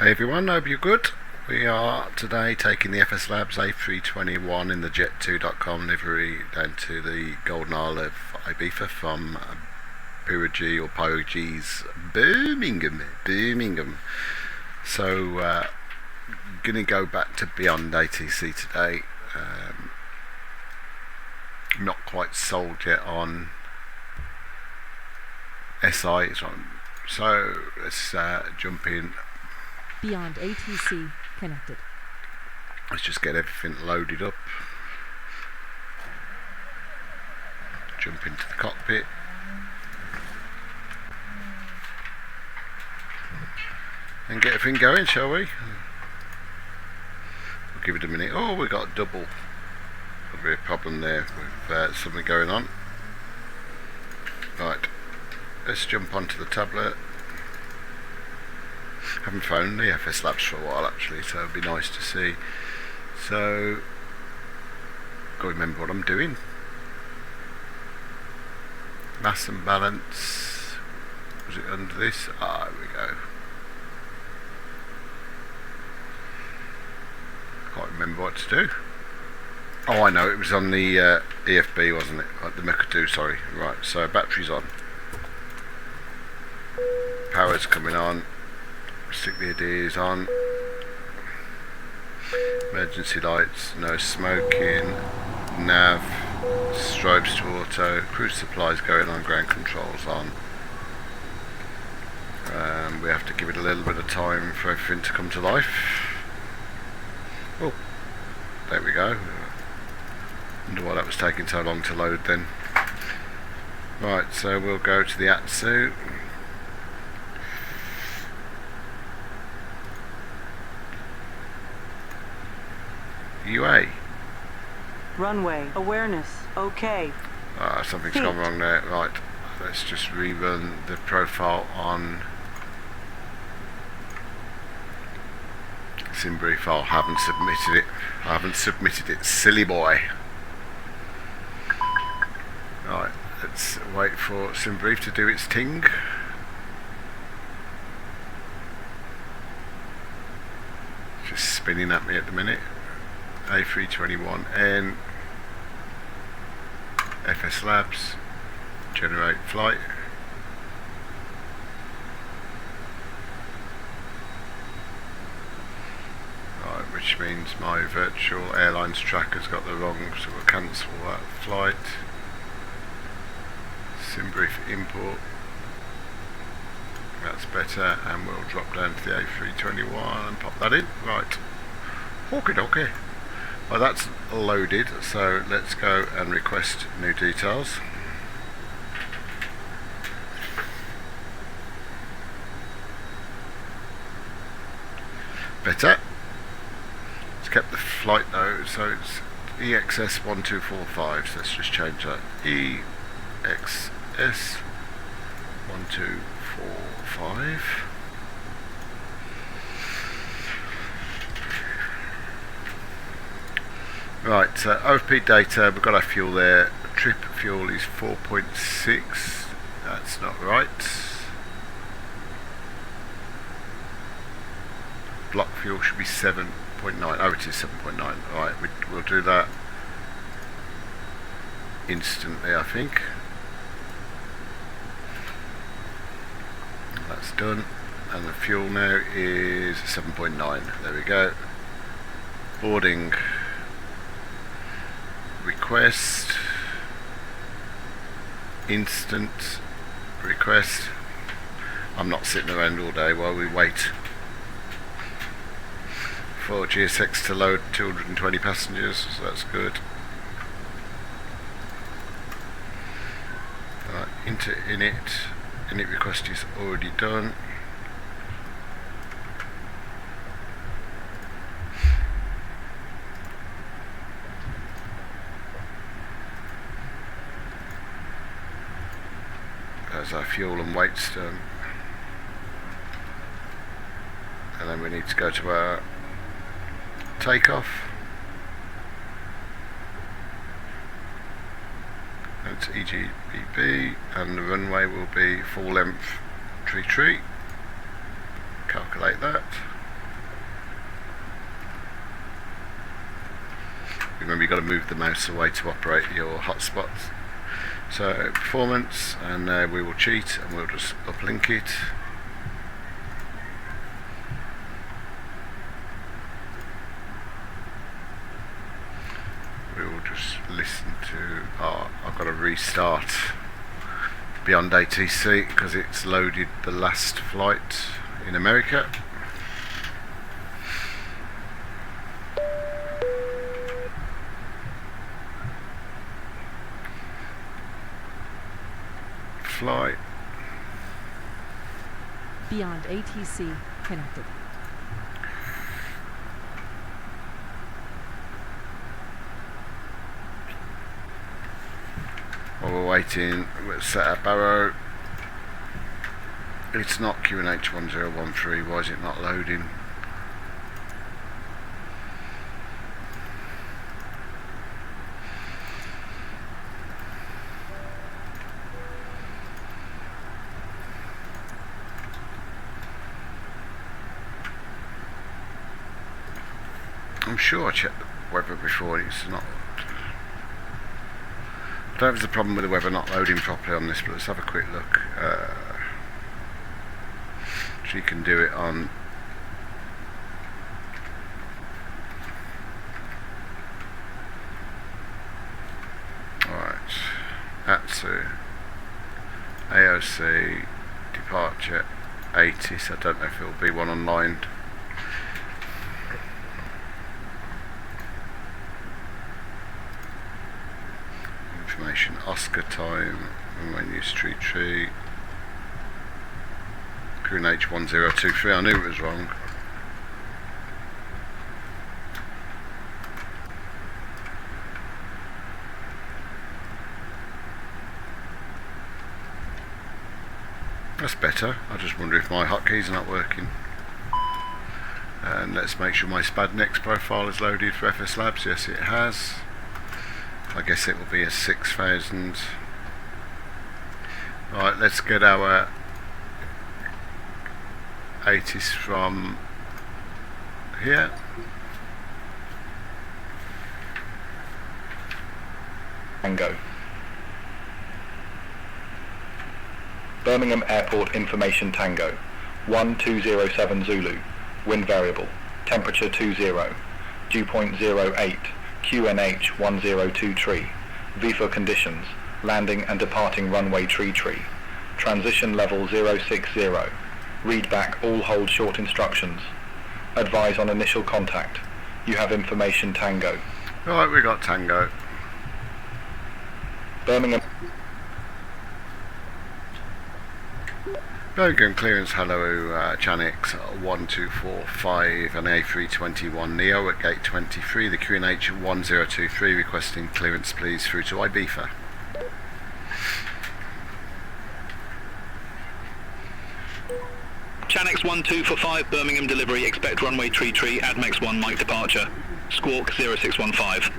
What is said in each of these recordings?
Hey everyone, hope you're good. We are today taking the FSLabs A321 in the Jet2.com livery down to the Golden Isle of Ibiza from Birmingham or Pyrogy's Birmingham. So gonna go back to beyond ATC today. Not quite sold yet on SI, so let's jump in. Beyond ATC connected. Let's just get everything loaded up. Jump into the cockpit. And get everything going, shall we? We'll give it a minute. Oh, we got a double. There'll be a problem there with something going on. Right, let's jump onto the tablet. Haven't found the FSLabs for a while actually, so it'd be nice to see. So, gotta remember what I'm doing. Mass and balance. Was it under this? Ah, there we go. Can't remember what to do. Oh, I know, it was on the EFB, wasn't it? The Mecha 2, sorry. Right, so battery's on. Power's coming on. Stick the ADs on. Emergency lights, no smoking. Nav, strobes to auto. Cruise supplies going on, ground controls on. We have to give it a little bit of time for everything to come to life. Oh, there we go. Wonder why that was taking so long to load then. Right, so we'll go to the ATC. UA. Runway awareness. Okay. Something's gone wrong there. Right. Let's just rerun the profile on SimBrief file. Haven't submitted it. Silly boy. Right. Let's wait for SimBrief to do its thing. Just spinning at me at the minute. A321N, FSLabs, generate flight. Right, which means my virtual airlines tracker's got the wrong, so we'll cancel that flight. SimBrief import. That's better, and we'll drop down to the A321 and pop that in. Right. Okie dokie. Well, that's loaded, so let's go and request new details. Better. It's kept the flight though, so it's EXS1245, so let's just change that. EXS1245. Right, OFP data, we've got our fuel there. Trip fuel is 4.6. That's not right. Block fuel should be 7.9. Oh, it is 7.9. Alright, we'll do that instantly, I think. That's done. And the fuel now is 7.9. There we go. Boarding. Request, instant request. I'm not sitting around all day while we wait for GSX to load 220 passengers, so that's good. Into init request is already done. There's our fuel and weights done. And then we need to go to our takeoff. That's EGBB, and the runway will be full length tree. Calculate that. remember you've got to move the mouse away to operate your hotspots. So performance, and we will cheat and we'll just uplink it. We will just listen to, I've got to restart Beyond ATC because it's loaded the last flight in America. Flight. Beyond ATC connected. While we're waiting, let's set our barrow. It's not QNH1013, why is it not loading? I'm sure I checked the weather before and it's not. I don't know if there's a problem with the weather not loading properly on this, but let's have a quick look. So you can do it on ATC, AOC, departure 80, so I don't know if it will be one online. Information, Oscar time, menu street tree, QNH1023, I knew it was wrong. That's better. I just wonder if my hotkeys are not working. And let's make sure my SPADNEX profile is loaded for FSLabs. Yes, it has. I guess it will be a 6000. Right, let's get our 80s from here. Tango. Birmingham Airport information Tango. 1207 Zulu. Wind variable. Temperature 20. Dew point 08. QNH 1023. VFA conditions. Landing and departing runway tree. Transition level 060. Read back all hold short instructions. Advise on initial contact. You have information Tango. Right, we got Tango. Birmingham Clearance, hello, Chanix 1245 and A321Neo at gate 23, the QNH 1023 requesting clearance please through to Ibiza. Chanix 1245 Birmingham delivery, expect runway tree, ADMEX 1 Mike departure, squawk 0615.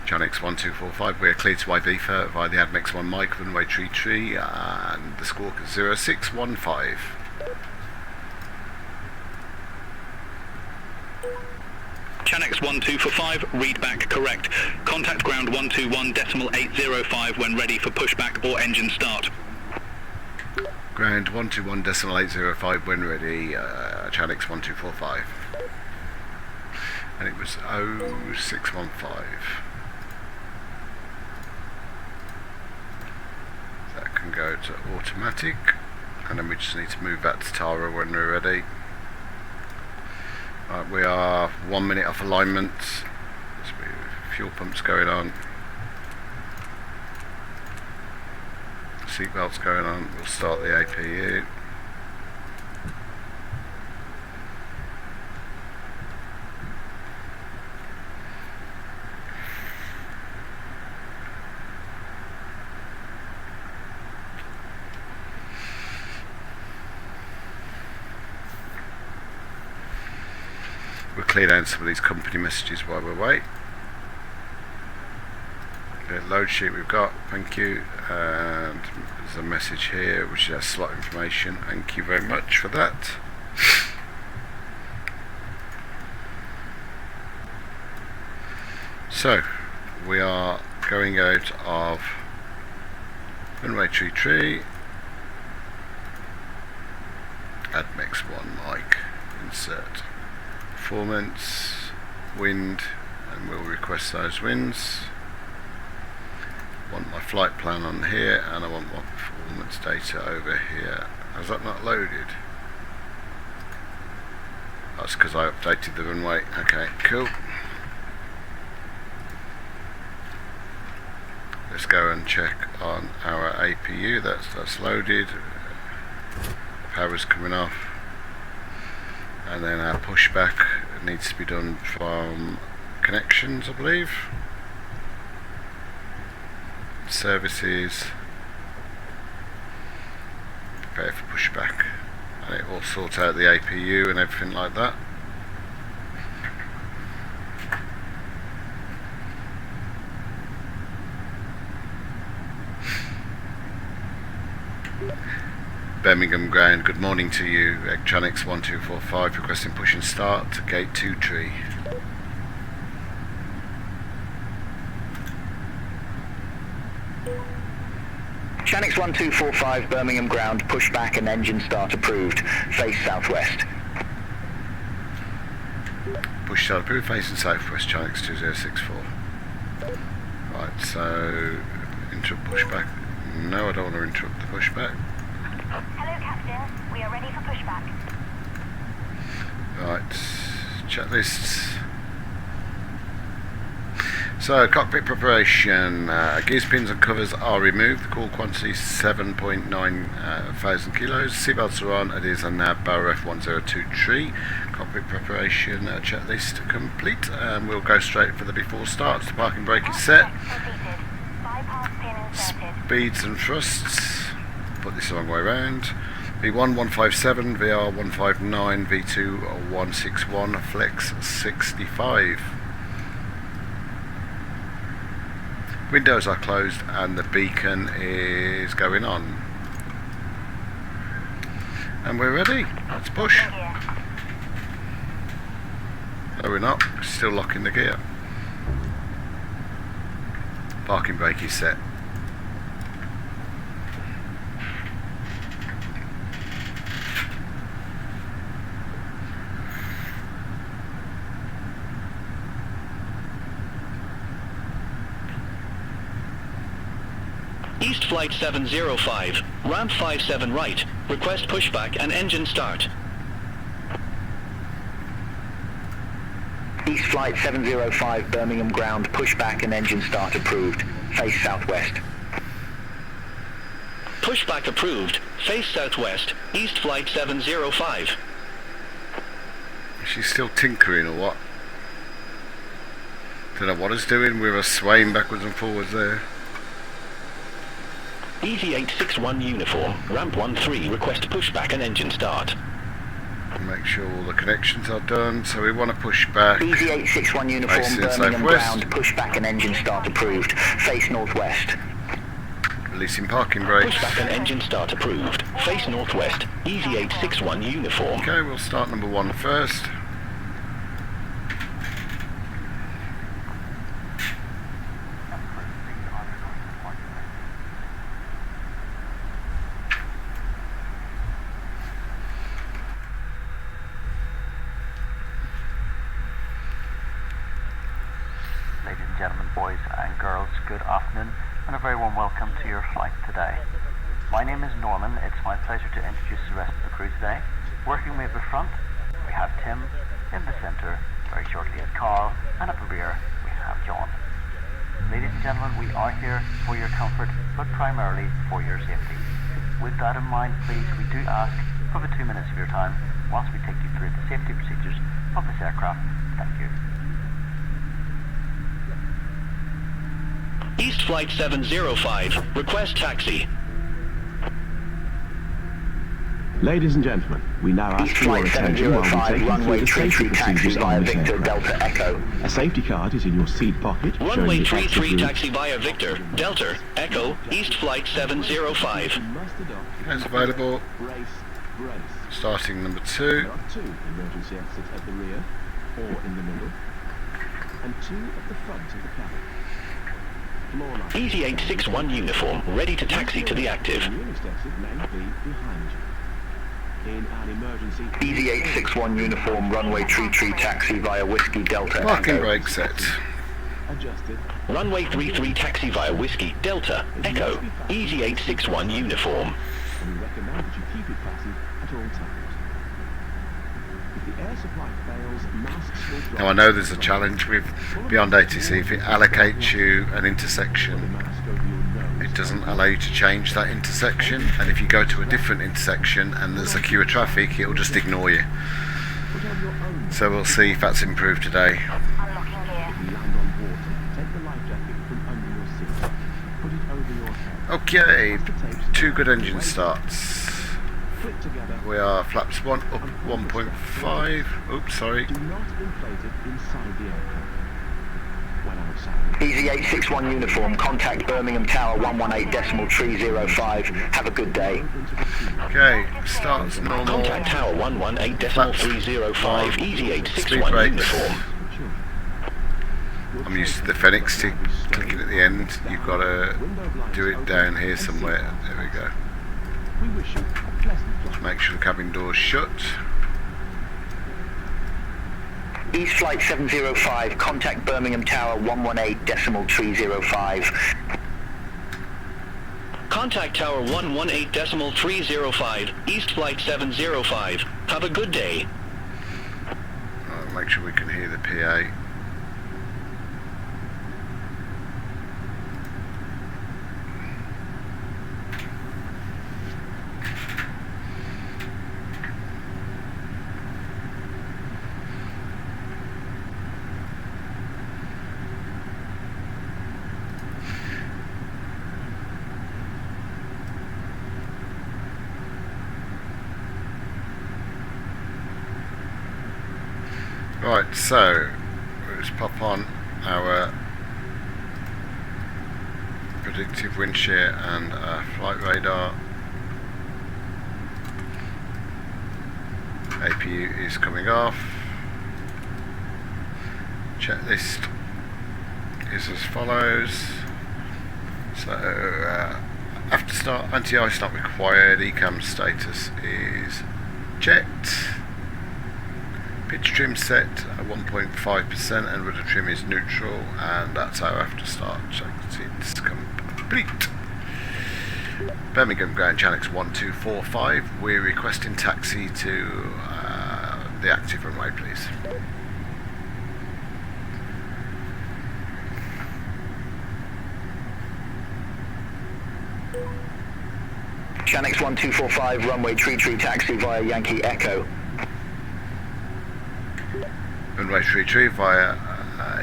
Chanix 1245, we are cleared to Ibiza via the ADMEX 1 Mike, runway tree, and the squawk is 0615. Chanix 1245, read back correct. Contact ground 121.805 when ready for pushback or engine start. Ground 121.805 when ready, Chanix 1245. And it was 0615. That can go to automatic, and then we just need to move that to Tara when we're ready. Right, we are 1 minute off alignment. Fuel pumps going on. Seatbelts going on. We'll start the APU. We'll clear down some of these company messages while we wait. The load sheet we've got, thank you, and there's a message here which has slot information, thank you very much for that. So we are going out of runway 33, ADMEX 1 mic, insert performance, wind, and we'll request those winds. I want my flight plan on here, and I want my performance data over here. Has that not loaded? That's because I updated the runway. Okay, cool. Let's go and check on our APU. That's loaded. Power's coming off, and then our pushback needs to be done from connections, I believe. Services, prepare for pushback, and it will sort out the APU and everything like that. Birmingham ground, good morning to you. Electronics 1245 requesting push and start to gate 2 tree. Chanix 1245 Birmingham ground, pushback and engine start approved. Face southwest. Push start approved, facing southwest, Chanix 2064. Right, so interrupt pushback. No, I don't want to interrupt the pushback. Hello, Captain. We are ready for pushback. Right, checklists. So, cockpit preparation. Gears, pins and covers are removed. The call quantity is 7.9 thousand kilos. Seatbelts are on. It is a NAB Barrow F102 cockpit preparation checklist complete. And we'll go straight for the before starts. The parking brake is set. Speeds and thrusts. Put this the wrong way around. V1 157, VR 159, V2 161, flex 65. Windows are closed and the beacon is going on. And we're ready. Let's push. No, we're not. Still locking the gear. Parking brake is set. East Flight 705, ramp 57 right, request pushback and engine start. East Flight 705 Birmingham ground, pushback and engine start approved. Face southwest. Pushback approved, face southwest, East Flight 705. She's still tinkering or what? Don't know what it's doing. We were swaying backwards and forwards there. EV861 uniform, ramp 13, request pushback and engine start. Make sure all the connections are done. So we want to push back. EV861 uniform, Facing Birmingham southwest. ground, pushback and engine start approved. Face northwest. Releasing parking brakes. Pushback and engine start approved, face northwest, EV861 uniform. Okay, we'll start number 1 first. Ladies and gentlemen, boys and girls, good afternoon and a very warm welcome to your flight today. My name is Norman. It's my pleasure to introduce the rest of the crew today. Working way at the front, we have Tim. In the centre, very shortly is Carl, and at the rear, we have John. Ladies and gentlemen, we are here for your comfort, but primarily for your safety. With that in mind, please, we do ask for the 2 minutes of your time whilst we take you through the safety procedures of this aircraft. Thank you. East Flight 705, request taxi. Ladies and gentlemen, we now ask East for your Flight attention while we 705, take you runway through the safety 33 taxi procedures via on this Victor aircraft. Delta Echo. A safety card is in your seat pocket, showing Runway the exit 33 route. taxi via Victor, Delta, Echo, East Flight 705. You must adopt It's available. brace. Starting number 2. There are 2 emergency exits at the rear or in the middle. and 2 at the front of the cabin. Floor line. Easy 861 uniform, ready to taxi to the active. Real extensive may be behind you. In an emergency... Easy 861 uniform, runway 33 taxi via Whiskey Delta Parking Echo. brake set. Adjusted. Runway 33 taxi via Whiskey Delta Echo. Easy 861 uniform. And we recommend that you keep it fastened at all times. If the air supply fails, masks will drop. Now I know there's a challenge with Beyond ATC. If it allocates you an The intersection, mask over your nose. it doesn't allow you to change that intersection, and if you go to a different intersection and there's a queue of traffic, it will just ignore you. Put on your own. So we'll see if that's improved today. Unlocking gear. If you land on water, take the life jacket from under your seat. Put it over your head. Okay, 2 good engine starts. Flip together. We are flaps 1 up 1.5. Oops, sorry. Do not inflate it inside the aircraft. When outside. Easy 861 uniform, contact Birmingham Tower 118.305. Have a good day. Okay, starts normal. Contact Tower 118.305. Easy Speed 861 brakes. uniform. I'm used to the Phoenix tick clicking at the end. You've got to do it down here somewhere. There we go. We wish you a pleasant flight. Make sure the cabin door's shut. East Flight 705, contact Birmingham Tower 118.305. Contact Tower 118.305. East Flight 705. Have a good day. Make sure we can hear the PA. Right, so let's pop on our predictive wind shear and our flight radar. APU is coming off. Checklist is as follows. So after start, anti-ice not required. ECAM status is checked. Pitch trim set at 1.5% and rudder trim is neutral, and that's our after start check. It's complete. Birmingham Ground Channel 1245. We're requesting taxi to the active runway, please. Chanix 1245, runway 33 taxi via Yankee Echo. Runway 33 via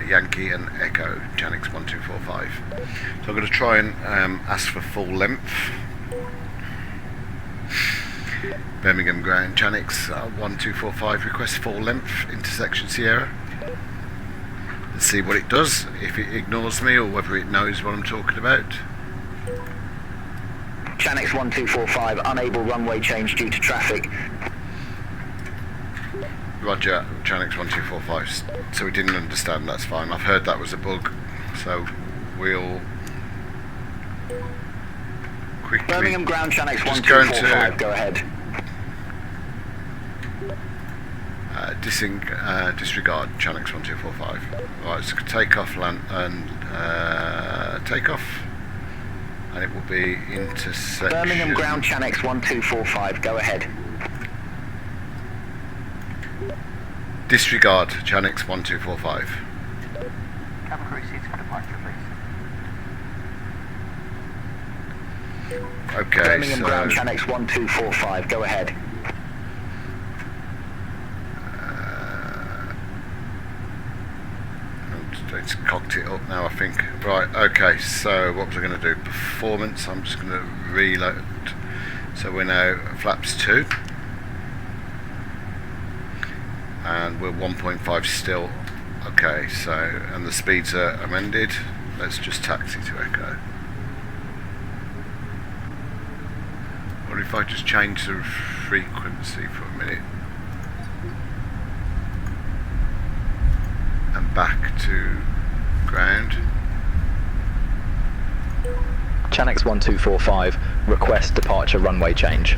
Yankee and Echo, Chanix 1245. So I'm going to try and ask for full length. Birmingham Ground Chanix 1245 request full length intersection Sierra. Let's see what it does, if it ignores me or whether it knows what I'm talking about. Chanix 1245, unable runway change due to traffic. Roger, Chanix 1245. So we didn't understand, that's fine. I've heard that was a bug, so we'll quickly... Birmingham Ground Chanix just going 1245, to go ahead. disregard Chanix 1245. Right, so take off land and take off, and it will be intersection. Birmingham Ground Chanix 1245, go ahead. Disregard Chanix 1245. Cabin crew seats for departure, please. Okay, Birmingham so Ground Chanix 1245, go ahead. it's cocked it up now, I think. Right, okay, so what was I going to do? Performance, I'm just going to reload. So we're now flaps 2. And we're 1.5 still. Okay, so, and the speeds are amended. Let's just taxi to Echo. Or if I just change the frequency for a minute. And back to ground. Chanex 1245, request departure runway change.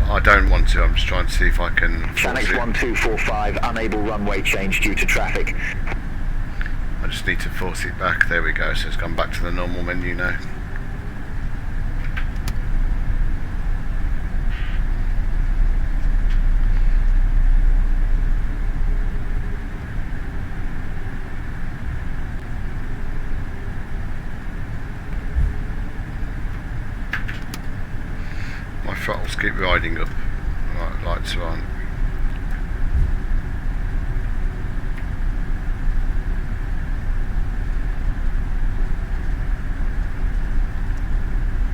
I don't want to, I'm just trying to see if I can... Chanex 1245, unable runway change due to traffic. I just need to force it back. There we go, so it's gone back to the normal menu now. My throttles keep riding up. Right, lights are on.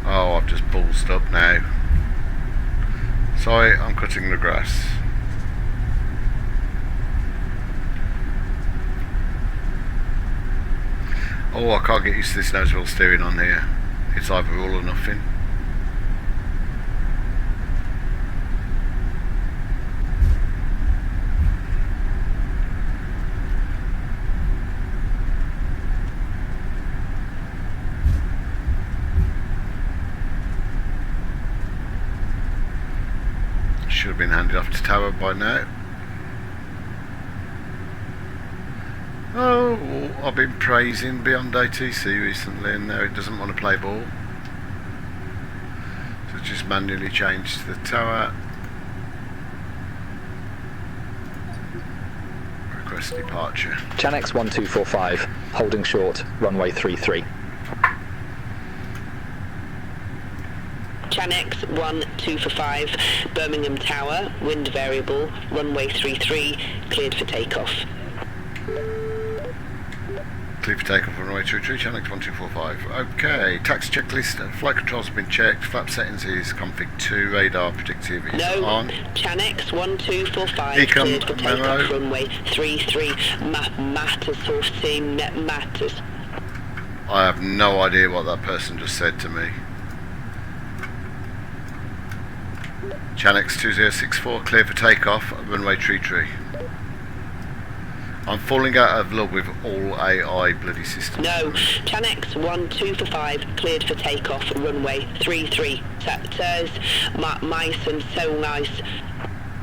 Oh, I've just ballsed up now. Sorry, I'm cutting the grass. Oh, I can't get used to this nose wheel steering on here. It's either all or nothing. Should have been handed off to tower by now. Oh, I've been praising Beyond ATC recently and now it doesn't want to play ball. So just manually changed the tower. Request departure. Chanex 1245, holding short, runway 33. Chanex 1245, Birmingham Tower, wind variable, runway 33, cleared for takeoff. Cleared for takeoff on runway 33, Chanex 1245. Okay, taxi checklist, flight controls have been checked, flap settings is config 2, radar predictive is on. Chanex 1245, Econ cleared for takeoff, memo. runway 33, matters, source team, net matters. I have no idea what that person just said to me. Chanex 2064, clear for takeoff, runway 33. I'm falling out of love with all AI bloody systems. No, Chanex 1245, cleared for takeoff, runway 33. Sectors, mice and so nice.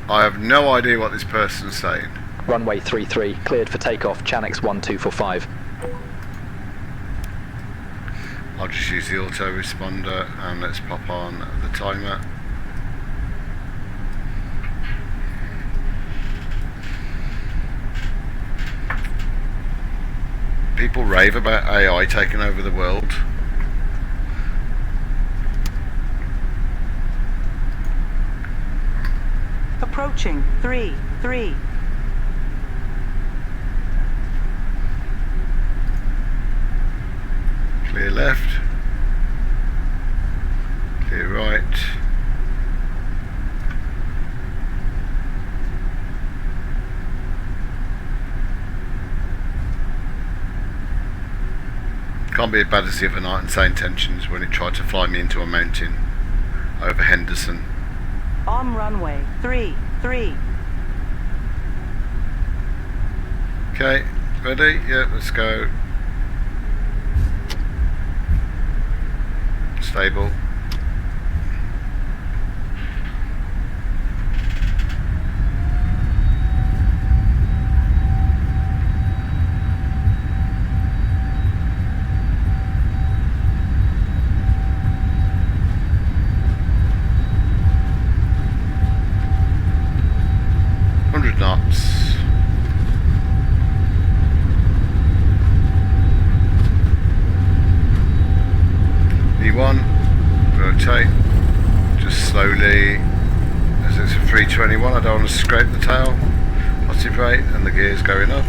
I have no idea what this person's saying. Runway 33, cleared for takeoff, Chanex 1245. I'll just use the autoresponder and let's pop on the timer. People rave about AI taking over the world. Approaching 3-3. Clear left. Clear right. Can't be as bad as the other night and say intentions when it tried to fly me into a mountain over Henderson. On runway 33. Okay, ready? Yeah, let's go. Stable. Knots. E1, rotate, just slowly, as it's a 321, I don't want to scrape the tail, positive rate, and the gear's going up.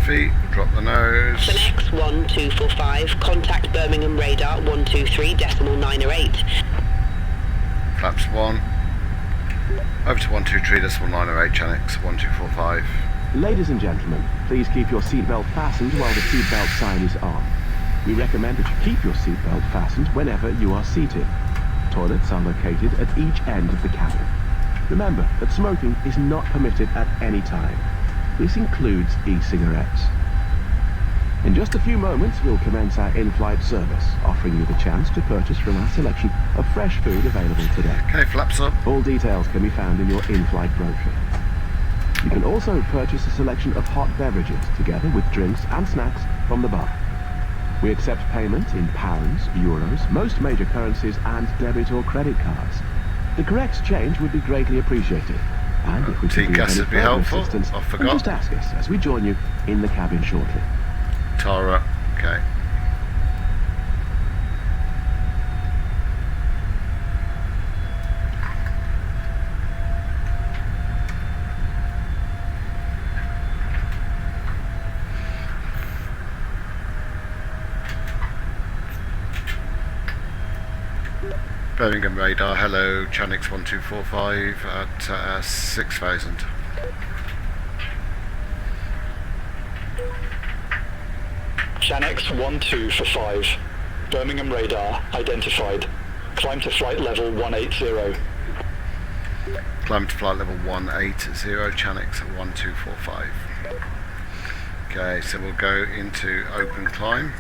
Feet, drop the nose. Chanex 1245, contact Birmingham radar 123.908. Flaps 1. Over to 123.908, Chanex 1245. Ladies and gentlemen, please keep your seatbelt fastened while the seatbelt sign is on. We recommend that you keep your seatbelt fastened whenever you are seated. Toilets are located at each end of the cabin. Remember that smoking is not permitted at any time. This includes e-cigarettes. In just a few moments, we'll commence our in-flight service, offering you the chance to purchase from our selection of fresh food available today. Okay, flaps up. All details can be found in your in-flight brochure. You can also purchase a selection of hot beverages, together with drinks and snacks from the bar. We accept payment in pounds, euros, most major currencies, and debit or credit cards. The correct change would be greatly appreciated. And if we can be of any further assistance, then just ask us as we join you in the cabin shortly. Tara, okay. Birmingham radar, hello, CHANX1245 at 6000. CHANX1245, Birmingham radar identified. Climb to flight level 180. Climb to flight level 180, CHANX1245. Okay, so we'll go into open climb.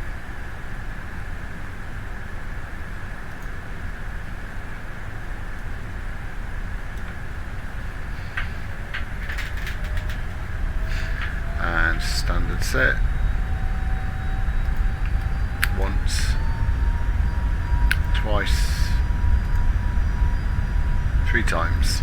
And standard set. Once, twice, 3 times.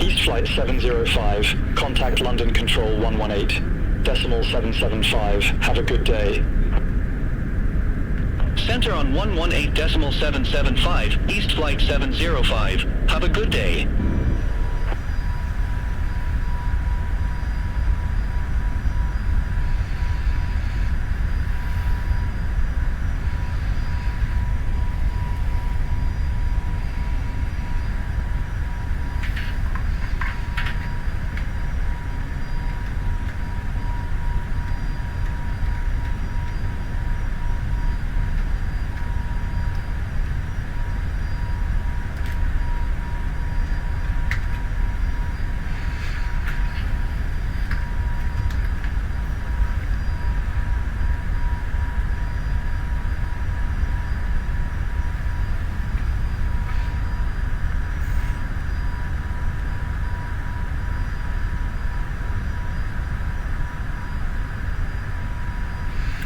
East flight 705, contact London control 118, decimal 775, have a good day. Center on 118.775, East Flight 705. Have a good day.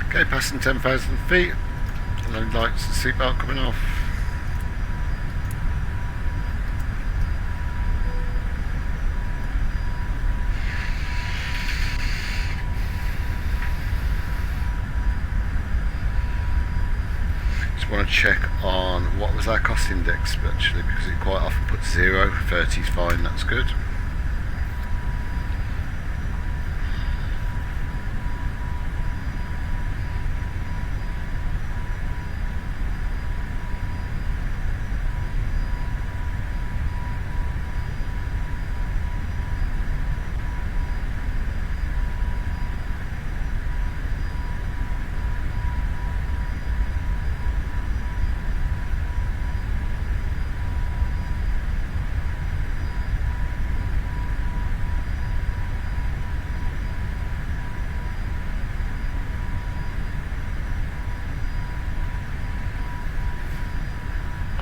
Okay, passing 10,000 feet, landing lights and seatbelt coming off. Just want to check on what was our cost index actually, because it quite often puts 0, 30 is fine, that's good.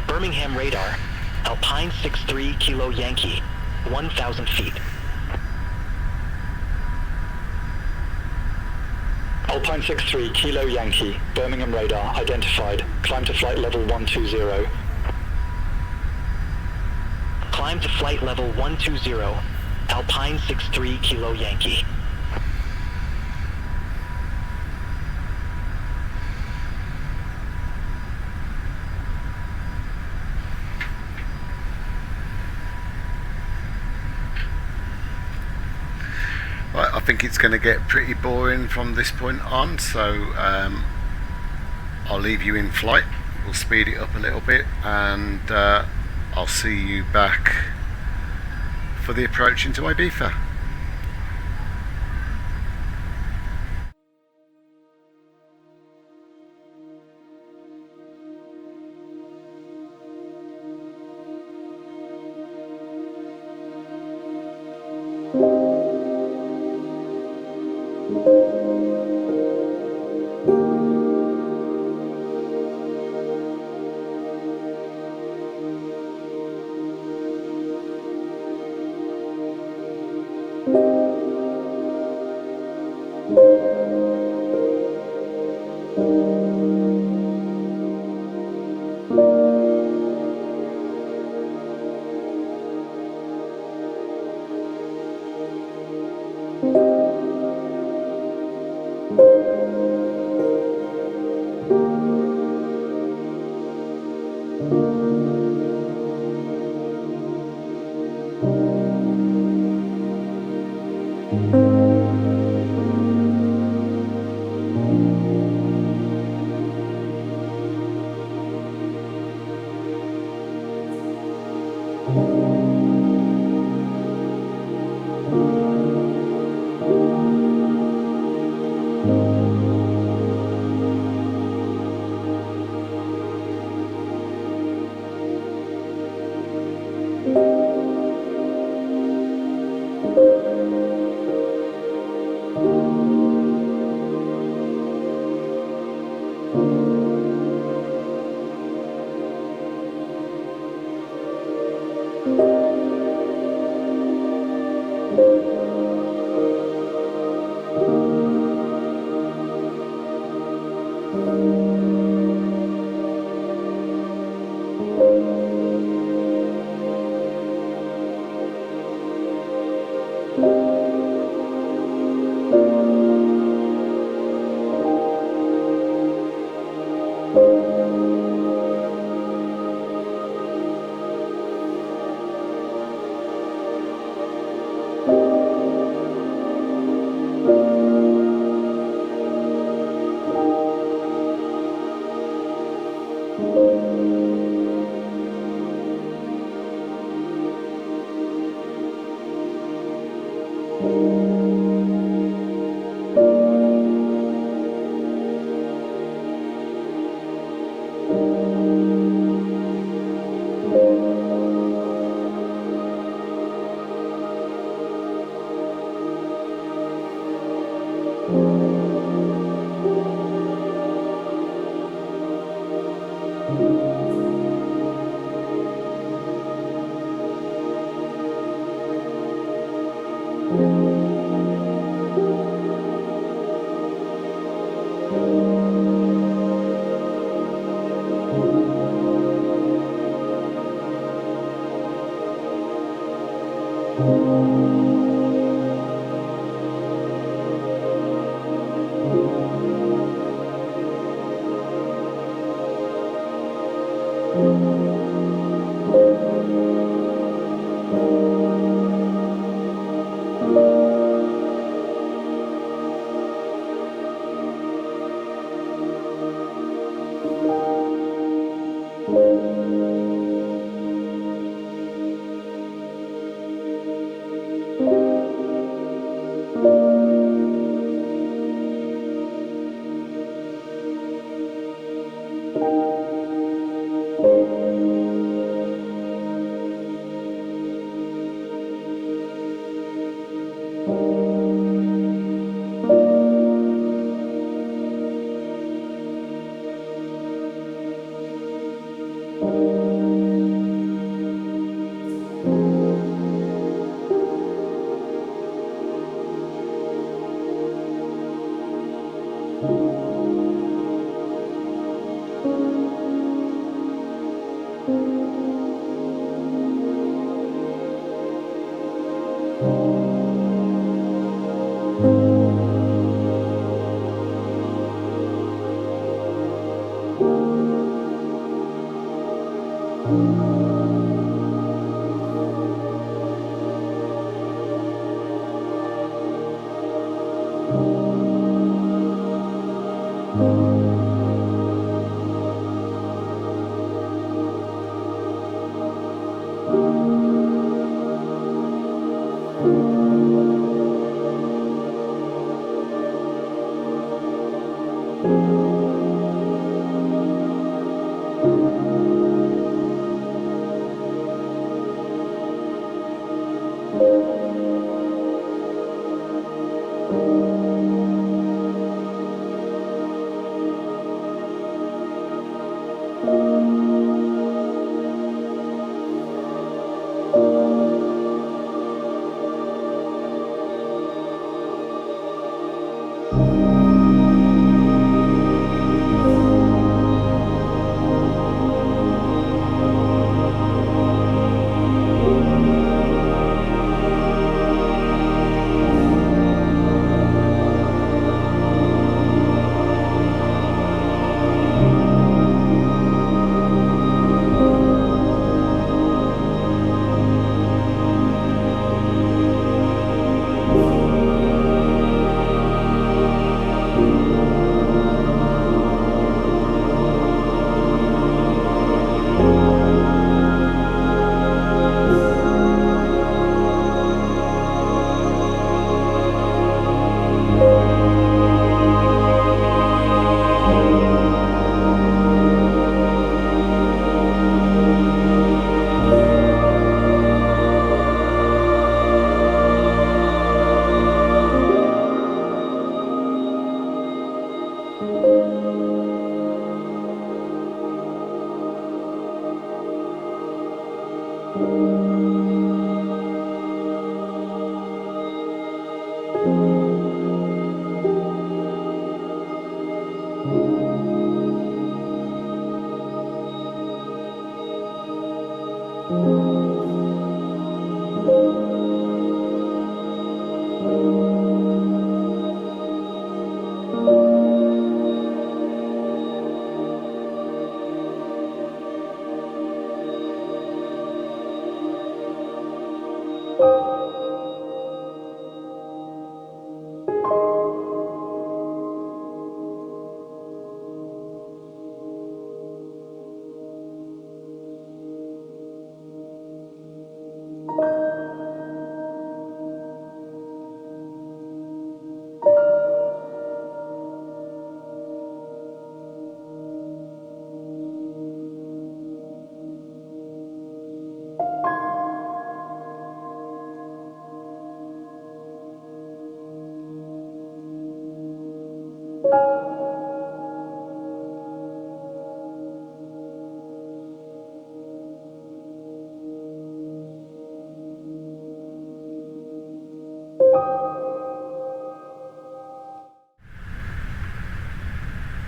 Birmingham radar, Alpine 63 Kilo Yankee, 1,000 feet. Alpine 63 Kilo Yankee, Birmingham radar identified. Climb to flight level 120. Climb to flight level 120, Alpine 63 Kilo Yankee. Right, I think it's going to get pretty boring from this point on, so I'll leave you in flight. We'll speed it up a little bit, and I'll see you back for the approach into Ibiza.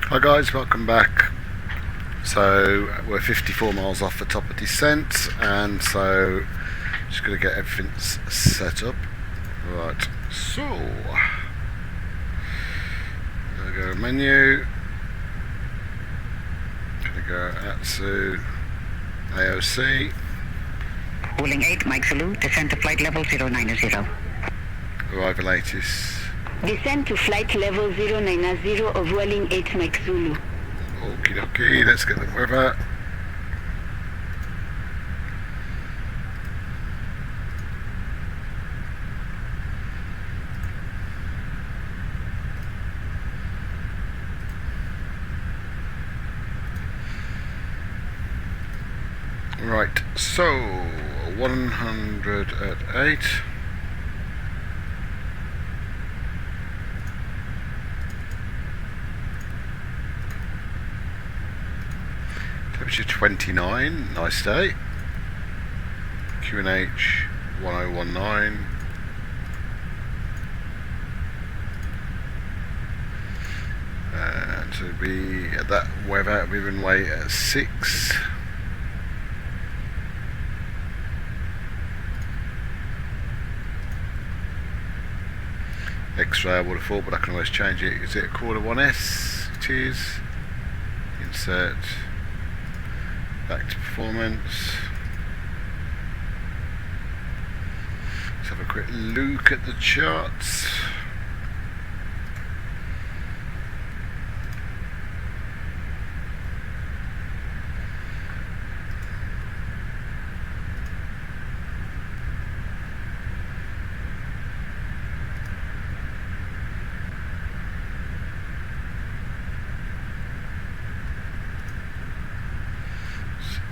Hi guys, welcome back. So we're 54 miles off the top of descent, and so just going to get everything set up. Right, so there we go, menu. Going to go out to AOC. Rolling 8, Mike Zulu, descend to flight level 090. Arrival ATC. Descend to flight level 090 of Welling 8 Mike Zulu. Okie dokie, let's get the weather. Right, so 100 at 8. Temperature 29, nice day. QNH 1019. And to be at that weather, we've been away at 6. X-ray I would have thought, but I can always change it. Is it a quarter 1S? It is. Insert. Back to performance. Let's have a quick look at the charts.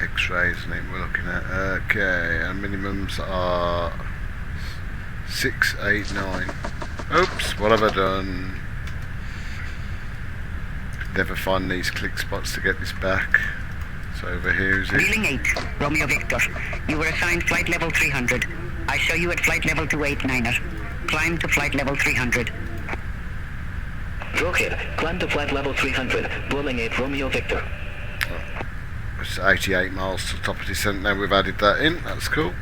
X-rays, I think we're looking at. Okay, our minimums are 6, 8, 9. Oops, what have I done? Never find these click spots to get this back. So over here is it. Wheeling 8, Romeo Victor. You were assigned flight level 300. I show you at flight level 289er. Climb to flight level 300. Rocket, climb to flight level 300. Wheeling 8, Romeo Victor. It's 88 miles to the top of descent. Now we've added that in, that's cool.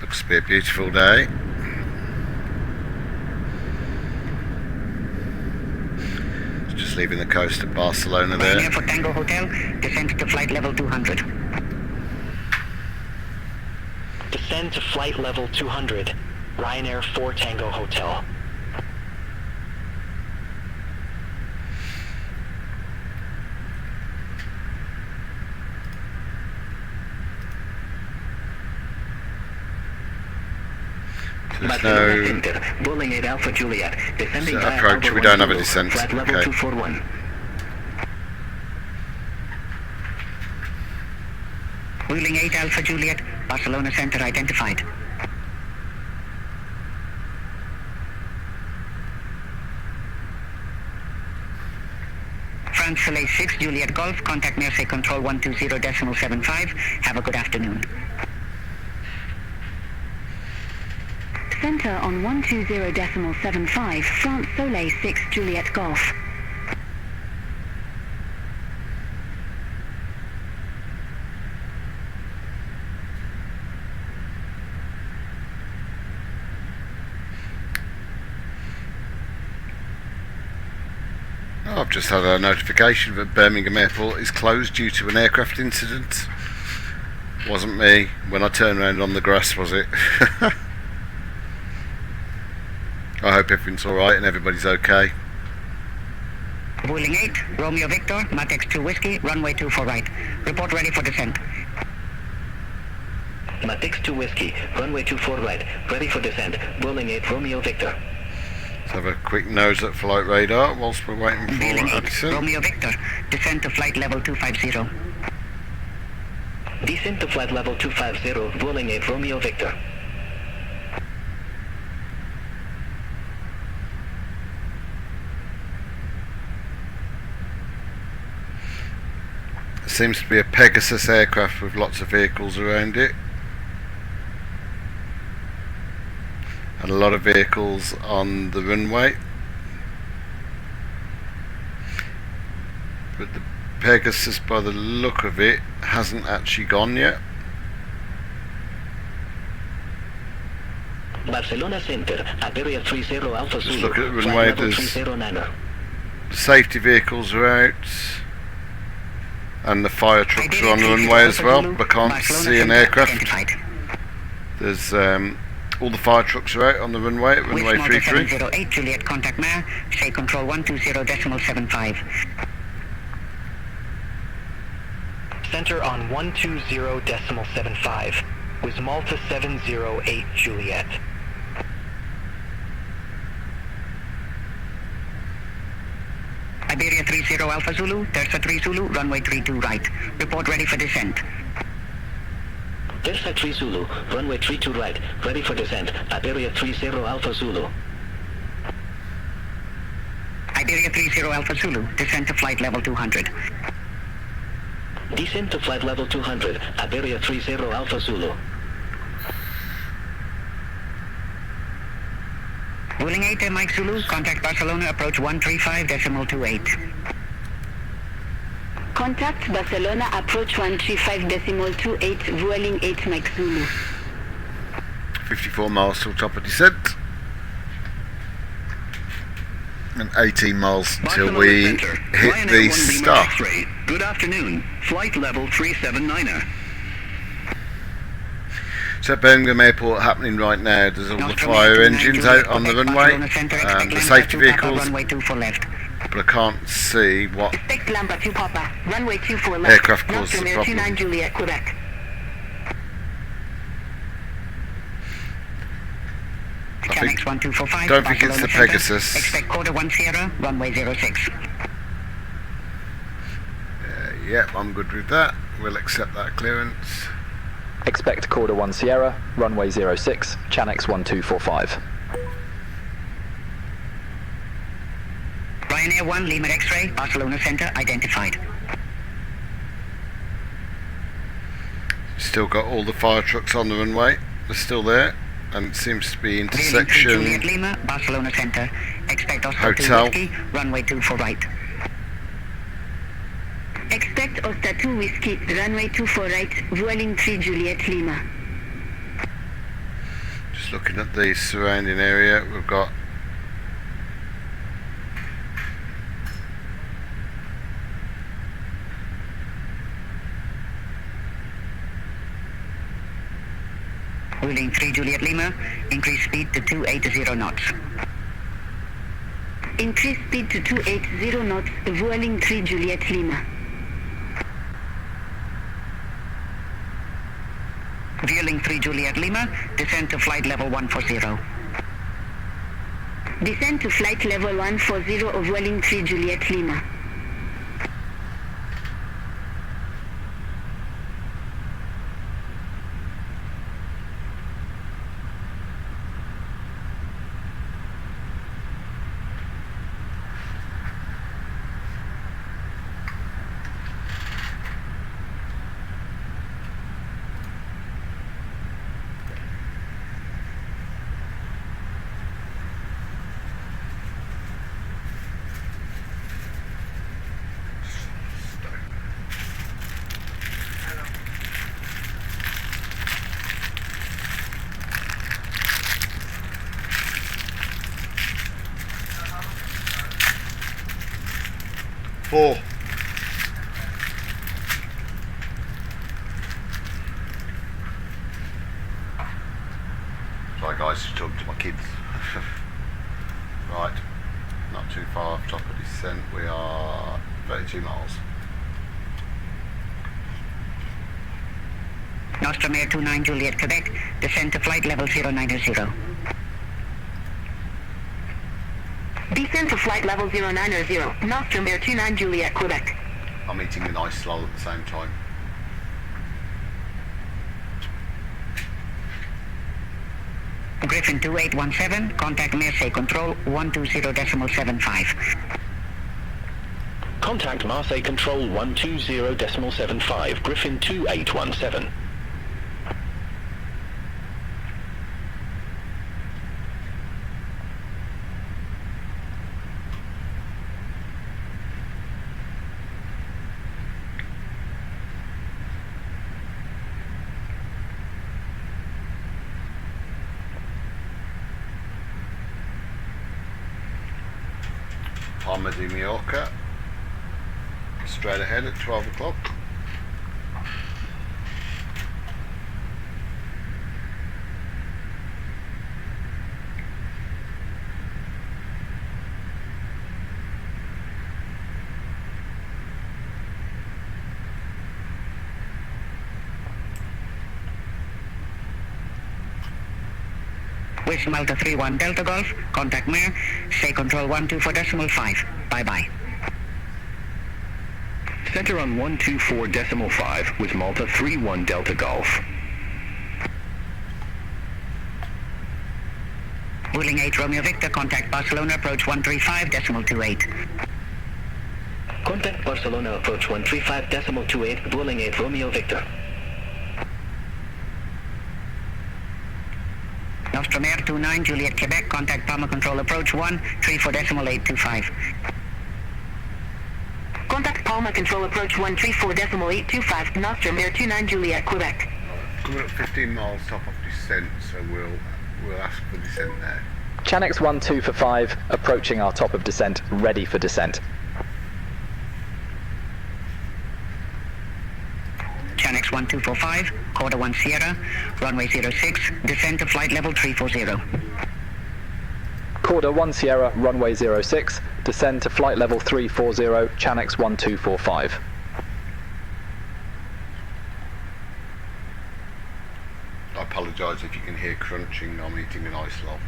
Looks to be a beautiful day. Just leaving the coast of Barcelona there. Ryanair for Tango Hotel, descend to flight level 200. Descend to flight level 200. Ryanair 4 Tango Hotel. There's Barcelona no Center, Bowling 8 Alpha Juliet, descending via approach. Alpha We don't have a 10, descent. flight level Okay. 241. Wheeling 8 Alpha Juliet, Barcelona Center identified. France Soleil 6 Juliet Golf, contact Mersey Control 120.75. Have a good afternoon. Center on 120.75, France Soleil 6 Juliet Golf. Oh, I've just had a notification that Birmingham Airport is closed due to an aircraft incident. Wasn't me. When I turned around on the grass, was it? I hope everything's alright and everybody's okay. Wheeling 8, Romeo Victor, Matex 2 Whiskey, runway 24 right. Report ready for descent. Matex 2 Whiskey, runway 24 right, ready for descent. Bowling 8 Romeo Victor. Let's have a quick nose at flight radar whilst we're waiting for Wheeling 8, Addison. Romeo Victor, descent to flight level 250. Descent to flight level 250, Bowling 8 Romeo Victor. Seems to be a Pegasus aircraft with lots of vehicles around it. And a lot of vehicles on the runway. But the Pegasus, by the look of it, hasn't actually gone yet. Barcelona Center, at area 30 Alpha Zulu. Just look at the flight runway, level there's 309er. the safety vehicles are out. And the fire trucks are on the runway as well, but I can't see an aircraft. There's all the fire trucks are out on the runway at runway 33. 708 Juliet, contact Mare, say control 120.75. Center on 120.75 with Malta 708 Juliet. Iberia 30 Alpha Zulu, Terza 3 Zulu, runway 32 right. Report ready for descent. Delta 3 Zulu, runway 32 right, ready for descent. Iberia 30 Alpha Zulu. Iberia 30 Alpha Zulu, descent to flight level 200. Descent to flight level 200, Iberia 30 Alpha Zulu. Wheeling 8 Mike Zulu, contact Barcelona, approach 135.28. Contact Barcelona, approach 135.28, Vueling 8 Mike Zulu. 54 miles till top of descent. And 18 miles till we hit the star. Good afternoon. Flight level 379er. So at Birmingham Airport happening right now, there's all the fire engines out on the runway, the safety vehicles, but I can't see what aircraft caused the problem. I don't think it's the Pegasus. Expect CORDA 1 Sierra, runway 06. Yep, I'm good with that. We'll accept that clearance. Expect CORDA 1 Sierra, runway 06, Chanex 1245. Ryanair 1 Lima X-ray, Barcelona Center identified. Still got all the fire trucks on the runway. They're still there, and it seems to be intersection Juliet Lima, Barcelona Center. Expect Oscar hotel. 2 Whiskey, runway 24 right. Expect Oscar 2 Whiskey, runway 24 right, Vueling 3 Juliet Lima. Just looking at the surrounding area, we've got Wheeling 3 Juliet Lima, increase speed to 280 knots. Increase speed to 280 knots, Vueling 3 Juliet Lima. Vueling 3 Juliet Lima, descend to flight level 140. Descend to flight level 140 of Vueling 3 Juliet Lima. Four. Sorry guys, just talking to my kids. Right, not too far off top of descent. We are 32 miles. Nostrum Air 29 Juliet Quebec, descend to flight level 090. Descend to flight level 090, Nostrum Air 29 Juliet Quebec. I'm eating an ice lull at the same time. Griffin 2817, contact Marseille Control 120.75. Contact Marseille Control 120.75, Griffin 2817. Palma de Mallorca, straight ahead at 12 o'clock. Wish Malta 31 Delta Golf, contact Mir, say control 124.5. Bye-bye. Center on 124.5 with Malta 31 Delta Golf. Vueling 8 Romeo Victor, contact Barcelona, approach 135.28. Contact Barcelona, approach 135.28, Vueling 8 Romeo Victor. Nostrum Air 29 Juliet Quebec, contact Palma Control, approach 134.825. Contact Palma Control, approach 134.825, Nostrum Air 29 Juliet Quebec. Coming up 15 miles top of descent, so we'll ask for descent there. Chanex 1245, approaching our top of descent, ready for descent. Chanex 1245, Corda 1 Sierra, runway 06, descend to flight level 340. Corda 1 Sierra, runway 06, descend to flight level 340, Chanex 1245. I apologise if you can hear crunching, I'm eating an ice lull.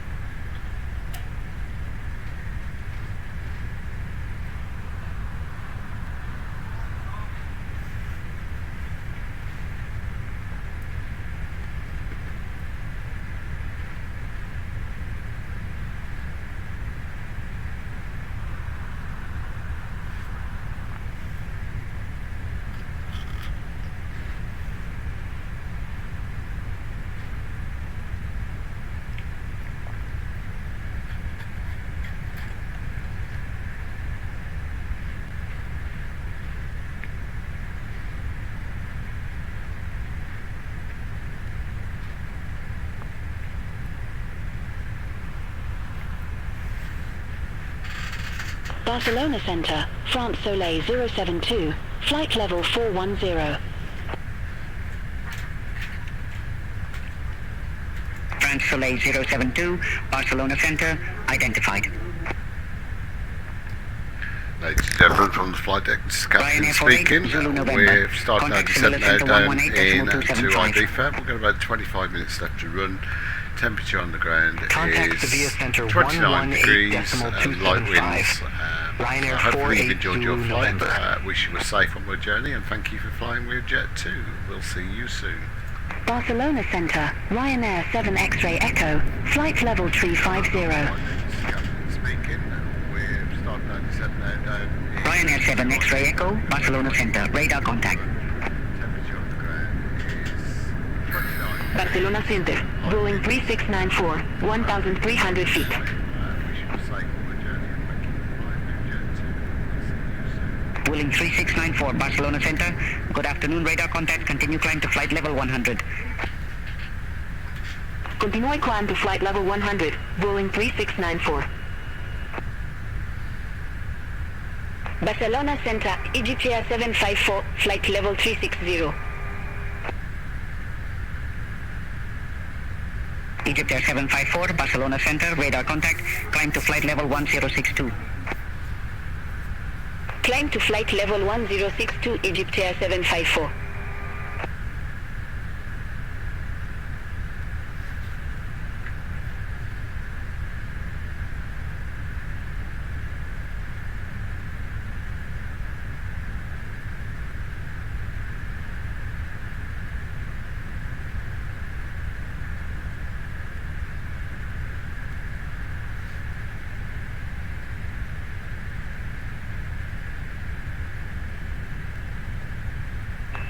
Barcelona Center, France Soleil 072, flight level 410. France Soleil 072, Barcelona Center, identified. Ladies and gentlemen, from the flight deck, this is Captain speaking. We've started our descent now down into Ibiza. We've got about 25 minutes left to run. Temperature on the ground is 29 degrees and light winds. So hopefully you've enjoyed your flight. Wish you were safe on your journey and thank you for flying with Jet2. We'll see you soon. Barcelona Center, Ryanair 7 X-ray Echo, flight level 350. Ryanair 7 X-ray Echo, Barcelona Center, radar contact. Barcelona Center, Boeing 3694, 1,300 feet. Boeing 3694, Barcelona Center. Good afternoon, radar contact. Continue climb to flight level 100. Continue climb to flight level 100, Boeing 3694. Barcelona Center, EGBB 754, flight level 360. EGBB 754, Barcelona Center, radar contact. Climb to flight level 1062. Climb to flight level 1062, EGBB 754.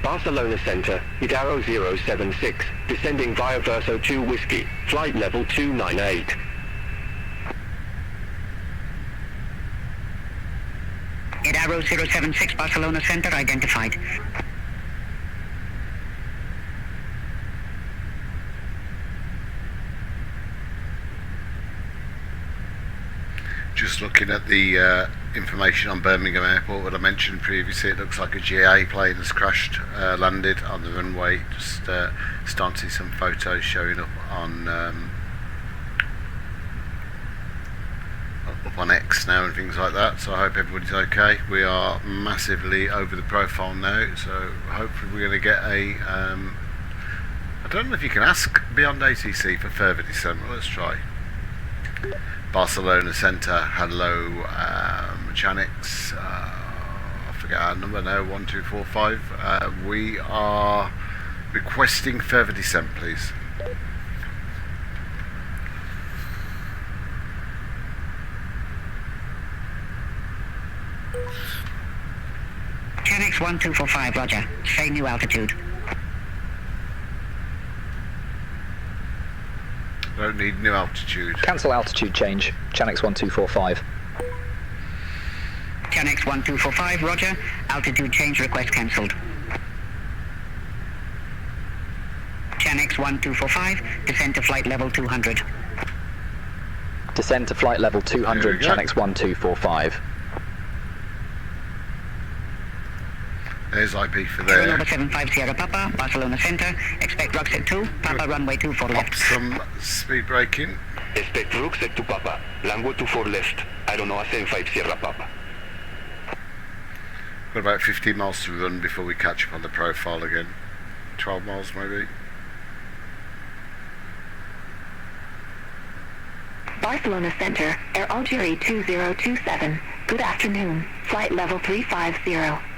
Barcelona Center, Idaro 076, descending via Verso 2 Whiskey, flight level 298. Idaro 076, Barcelona Center, identified. Just looking at the information on Birmingham Airport, what I mentioned previously, it looks like a GA plane has crashed, landed on the runway. Just starting to see some photos showing up on X now and things like that. So I hope everybody's okay. We are massively over the profile now, so hopefully we're going to get a I don't know if you can ask beyond ATC for further descent. Let's try. Barcelona Center, hello, Mechanics, I forget our number now, 1245. We are requesting further descent, please. Mechanics 1245, roger. Say new altitude. Don't need new altitude. Cancel altitude change. Chanix 1245. Chanix 1245, roger. Altitude change request cancelled. Chanix 1245, descend to flight level 200. Descend to flight level 200, Chanix 1245. There's IP for there. Number 75 Sierra Papa, Barcelona Center. Expect rucksack 2, Papa runway 24 left. Some speed braking. Expect rucksack 2 Papa, runway 24 left. Aeronova 75 Sierra Papa. Got about 15 miles to run before we catch up on the profile again. 12 miles maybe. Barcelona Center, Air Algeria 2027. Good afternoon. Flight level 350.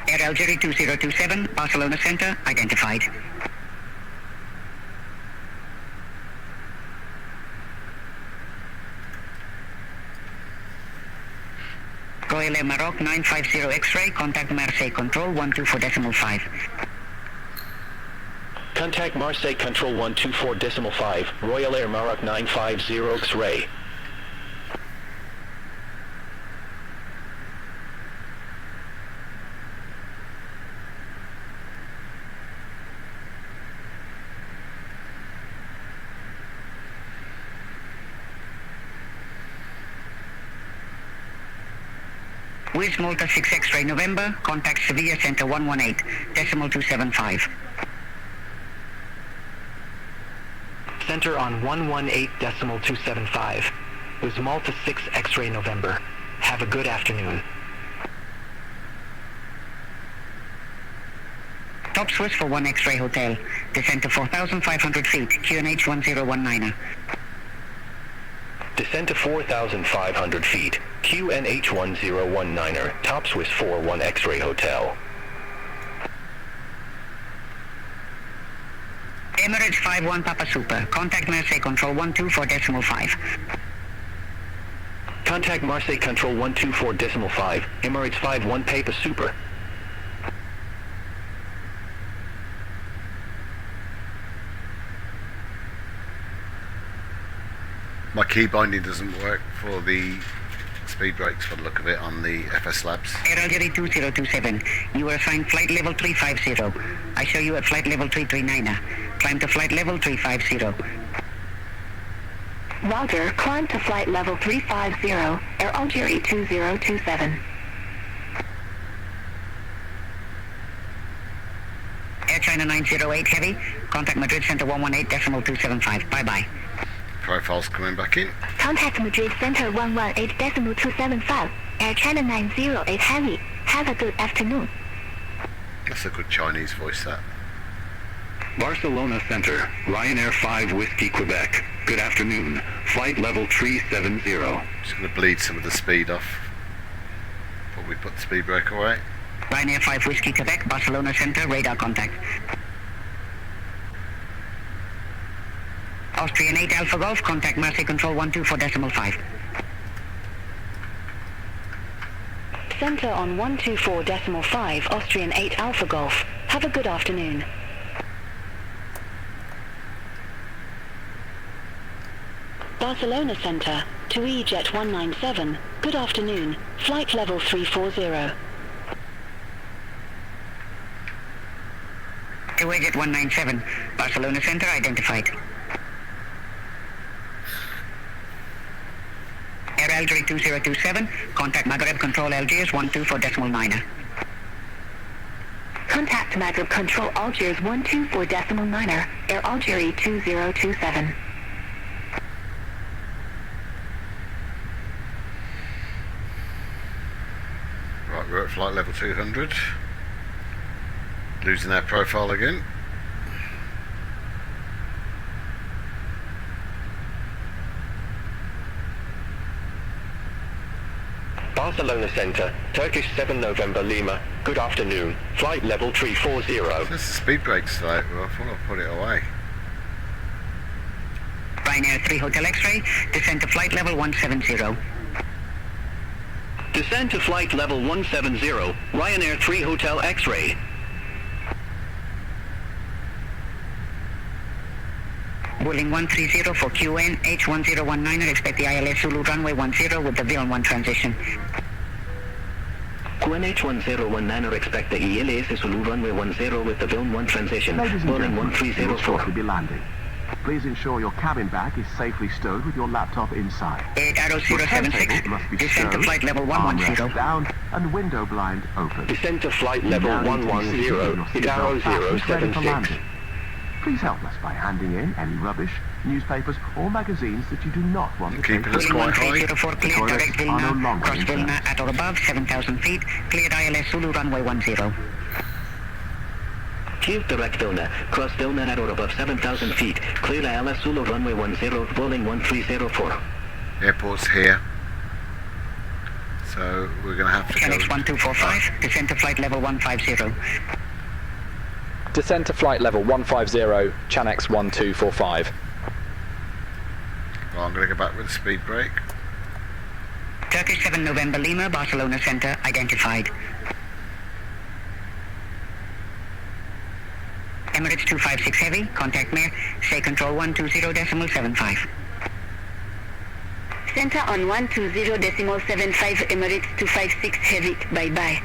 Air Algeria 2027, Barcelona Center, identified. Royal Air Maroc 950 X-ray, contact Marseille Control 124.5. Contact Marseille Control 124.5, Royal Air Maroc 950 X-ray. Wheels Malta 6 X-ray November, contact Sevilla Center 118.275. Center on 118.275. With Malta 6 X-ray November. Have a good afternoon. Top Swiss for 1 X-ray Hotel. Descend to 4,500 feet, QNH 1019er. Descend to 4,500 feet, QNH 1019er, Top Swiss 41 X-ray Hotel. Emirates 51 Papa Super. Contact Marseille Control 124.5. Contact Marseille Control 124.5, Emirates 51 Papa Super. My key binding doesn't work for the speed brakes for the look of it on the FSLabs. Air Algeria 2027. You are assigned flight level 350. I show you at flight level 339er. Climb to flight level 350. Roger, climb to flight level 350, Air Algeria 2027. Air China 908 Heavy. Contact Madrid Center 118.275. Bye-bye. Profile's coming back in. Contact Madrid Center 118.275, Air China 908 Heavy. Have a good afternoon. That's a good Chinese voice, that. Barcelona Center, Ryanair 5 Whiskey Quebec. Good afternoon. Flight level 370. Just going to bleed some of the speed off. But we put the speed brake away. Ryanair 5 Whiskey Quebec, Barcelona Center, radar contact. Austrian 8 Alpha Golf, contact Marseille Control 124.5. Center on 124.5, Austrian 8 Alpha Golf. Have a good afternoon. Barcelona Center, to Jet 197. Good afternoon. Flight level 340. To Jet 197. Barcelona Center identified. Air Algeria 2027. Contact Maghreb Control Algiers 124.9er. Contact Maghreb Control Algiers 124.9er, Air Algeria 2027. Right, we're at flight level 200. Losing our profile again. Barcelona Center, Turkish 7 November Lima. Good afternoon. Flight level 340. This is speed brakes today. Well, I thought I'd put it away. Ryanair 3 Hotel X-ray, descend to flight level 170. Descend to flight level 170, Ryanair 3 Hotel X-ray. Boeing 130 for QN, H1019er, expect the ILS Zulu runway 10 with the VL1 transition. QNH 1019er, expect the ELS Zulu runway 10 with the VL1 transition. Ladies and Boeing gentlemen, you will 1304. shortly be landing. Please ensure your cabin bag is safely stowed with your laptop inside. 8 Arrow Your 076, turntable must be descend to stowed, flight level armrest 110. down, and window blind open. Descend to flight level 110, Hidaro 076. Please help us by handing in any rubbish, newspapers or magazines that you do not want to take. Keeping us quite high. 1304, The cleared toilets direct are no Vilna, longer cross in Vilna service. at or above 7,000 feet, cleared ILS Zulu runway 10. Cleared direct Vilna, cross Vilna at or above 7,000 feet, cleared ILS Zulu runway 10, Boeing 1304. Airport's here. So we're going to have to Chanex go. 1245, descend to flight level 150. Descend to flight level 150, Chanex 1245. Well, I'm going to go back with the speed brake. Turkish 7 November Lima, Barcelona Center, identified. Emirates 256 Heavy, contact Mir, say control 120.75. Center on 120.75, Emirates 256 Heavy. Bye-bye.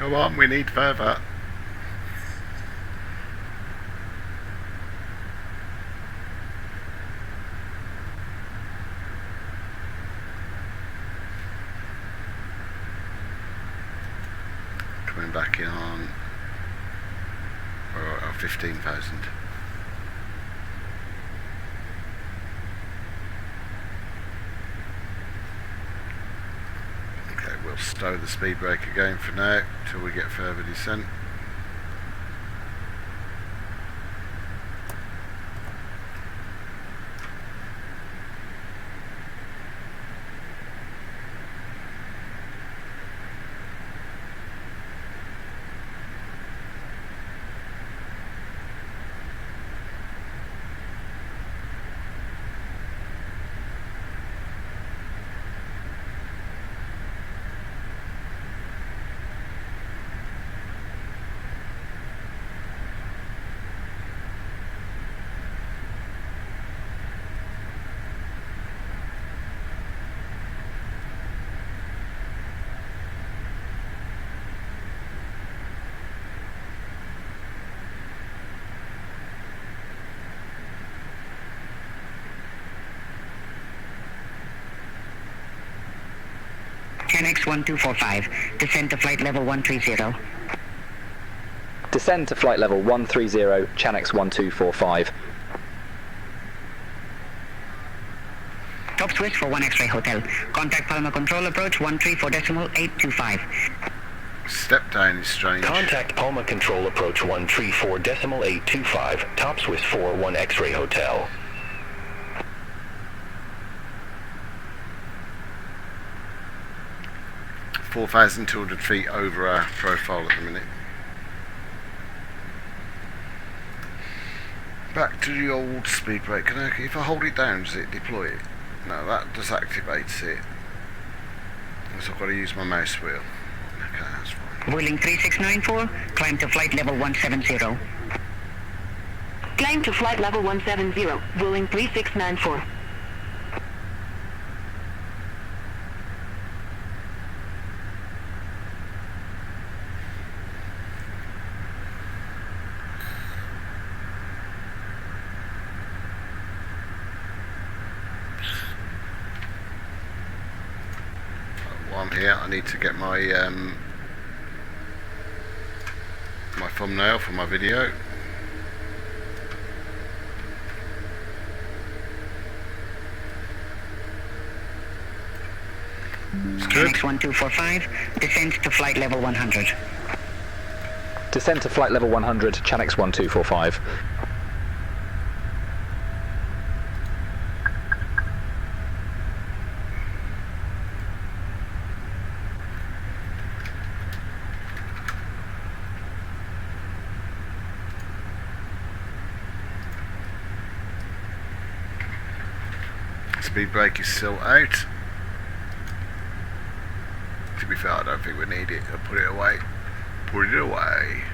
Come on, we need further. coming back in on 15,000. Okay, we'll stow the speed brake again for now till we get further descent. NX1245, descend to flight level 130. Descend to flight level 130, Chanex 1245. Top Swiss for 1 X-ray Hotel. Contact Palma Control Approach 134.825. Step down is strange. Contact Palma Control Approach 134.825, Top Swiss 4 1 X-ray Hotel. – 4,200 feet over our profile at the minute. Back to the old speed brake. Can I, if I hold it down, does it deploy it? No, that disactivates it. So I've got to use my mouse wheel. Okay, that's fine. Vueling 3694, climb to flight level 170. Climb to flight level 170, Vueling 3694. While I'm here, I need to get my my thumbnail for my video. Chanex 1245, descend to flight level 100. Descend to flight level 100, Chanex 1245. Speed brake is still out. To be fair, I don't think we need it. I'll put it away. Put it away.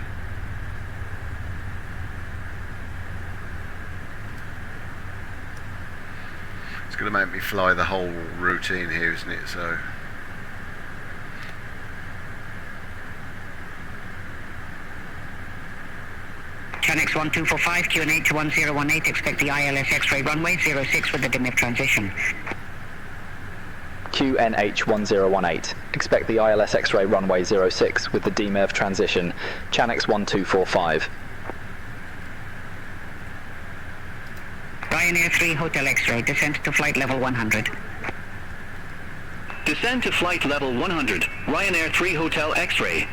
It's going to make me fly the whole routine here, isn't it? So Chanex 1245, QNH to 1018, expect the ILS X-ray runway 06 with the DMIF transition. QNH 1018, expect the ILS X-ray runway 06 with the DMEV transition, Chanex 1245. Ryanair 3 Hotel X-ray, descend to flight level 100. Descend to flight level 100, Ryanair 3 Hotel X-ray.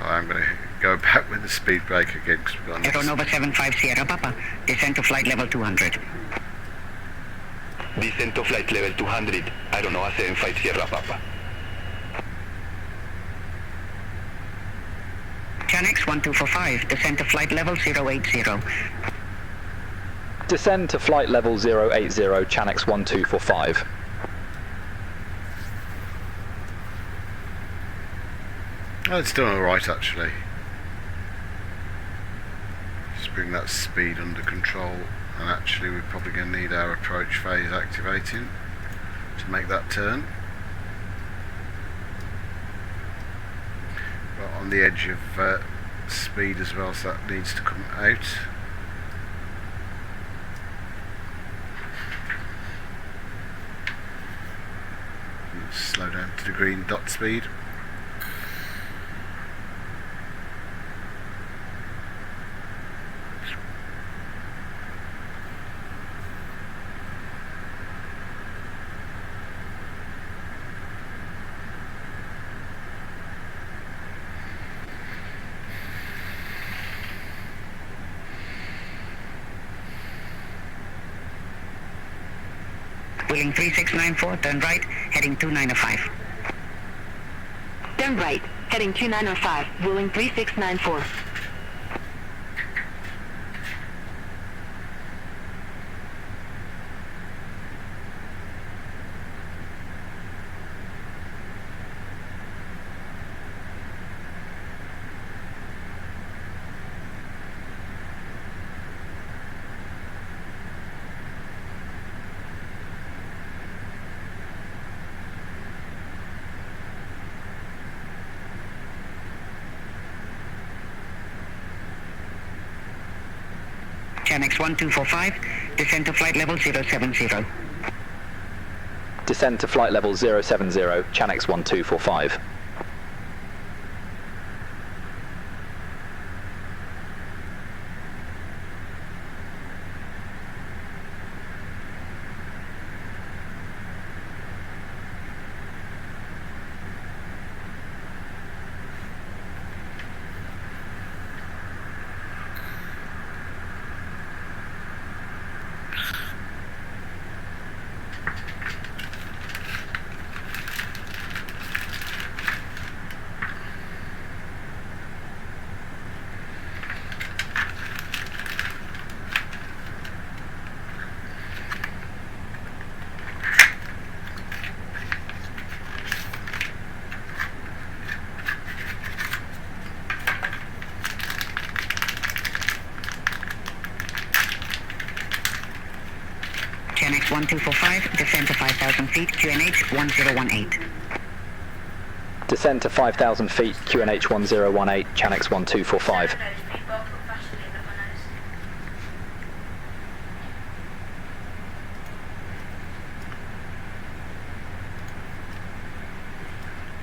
I'm going to go back with the speed brake again because we've got Aeronova 75 Sierra Papa, descend to flight level 200. Descend to flight level 200, Aeronova 75 Sierra Papa. Chanex 1245, descend to flight level 080. Descend to flight level 080, Chanex 1245. Oh, it's doing alright actually. Just bring that speed under control, and actually we're probably going to need our approach phase activating to make that turn. But on the edge of speed as well, so that needs to come out. Slow down to the green dot speed. Wheeling 3694, turn right, heading 2905. Turn right, heading 2905, Wheeling 3694. Chanex 1245, descend to flight level 070. Descend to flight level 070, Chanex 1245. Chanex 1245, descend to 5,000 feet, QNH 1018. Descend to 5,000 feet, QNH 1018, Chanex 1245.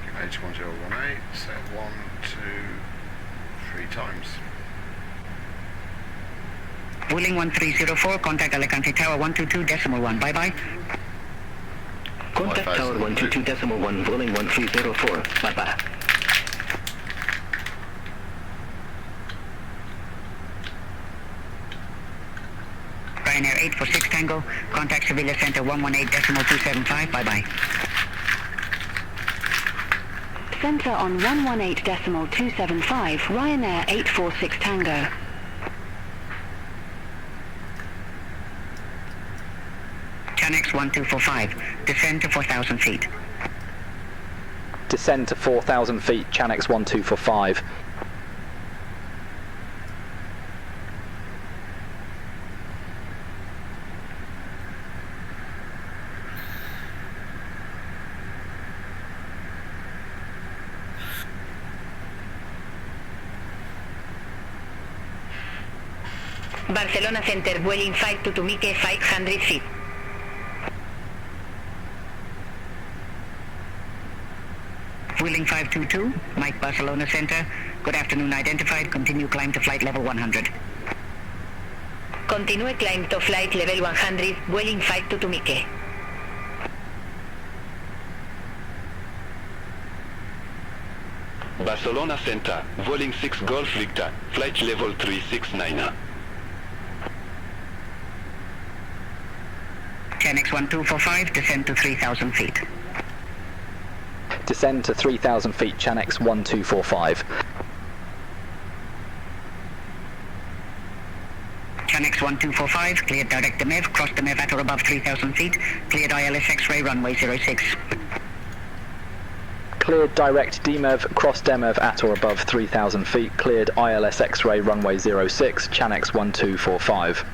QNH 1018, set 1, 2, 3 times. Wheeling 1304, contact Alicante Tower 122.1, bye-bye. Contact Tower 122.1, Wheeling 1304, bye-bye. Ryanair 846 Tango, contact Sevilla Center 118.275, bye-bye. Center on 118.275, Ryanair 846 Tango. Chanex 1245, descend to 4,000 feet. Descend to 4,000 feet, Chanex 1245. Barcelona Center, Vueling 5 to Tumique 500 feet. Wheeling 522, Mike Barcelona Center. Good afternoon, identified. Continue climb to flight level 100. Continue climb to flight level 100, Wheeling 5 to Tumique. Barcelona Center, Vueling 6 Golf Victor, flight level 369. Chanex 1245, descend to 3,000 feet. Descend to 3,000 feet, Chanex 1245. Chanex 1245, cleared direct DMEV, cross DMEV at or above 3,000 feet, cleared ILS X-ray runway 06. Cleared direct DMEV, cross DMEV at or above 3,000 feet, cleared ILS X-ray runway 06, Chanex 1245.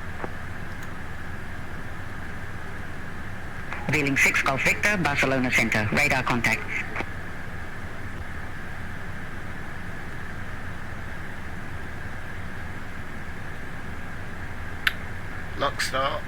Wheeling 6 Golf Victor, Barcelona Center, radar contact. Lock start.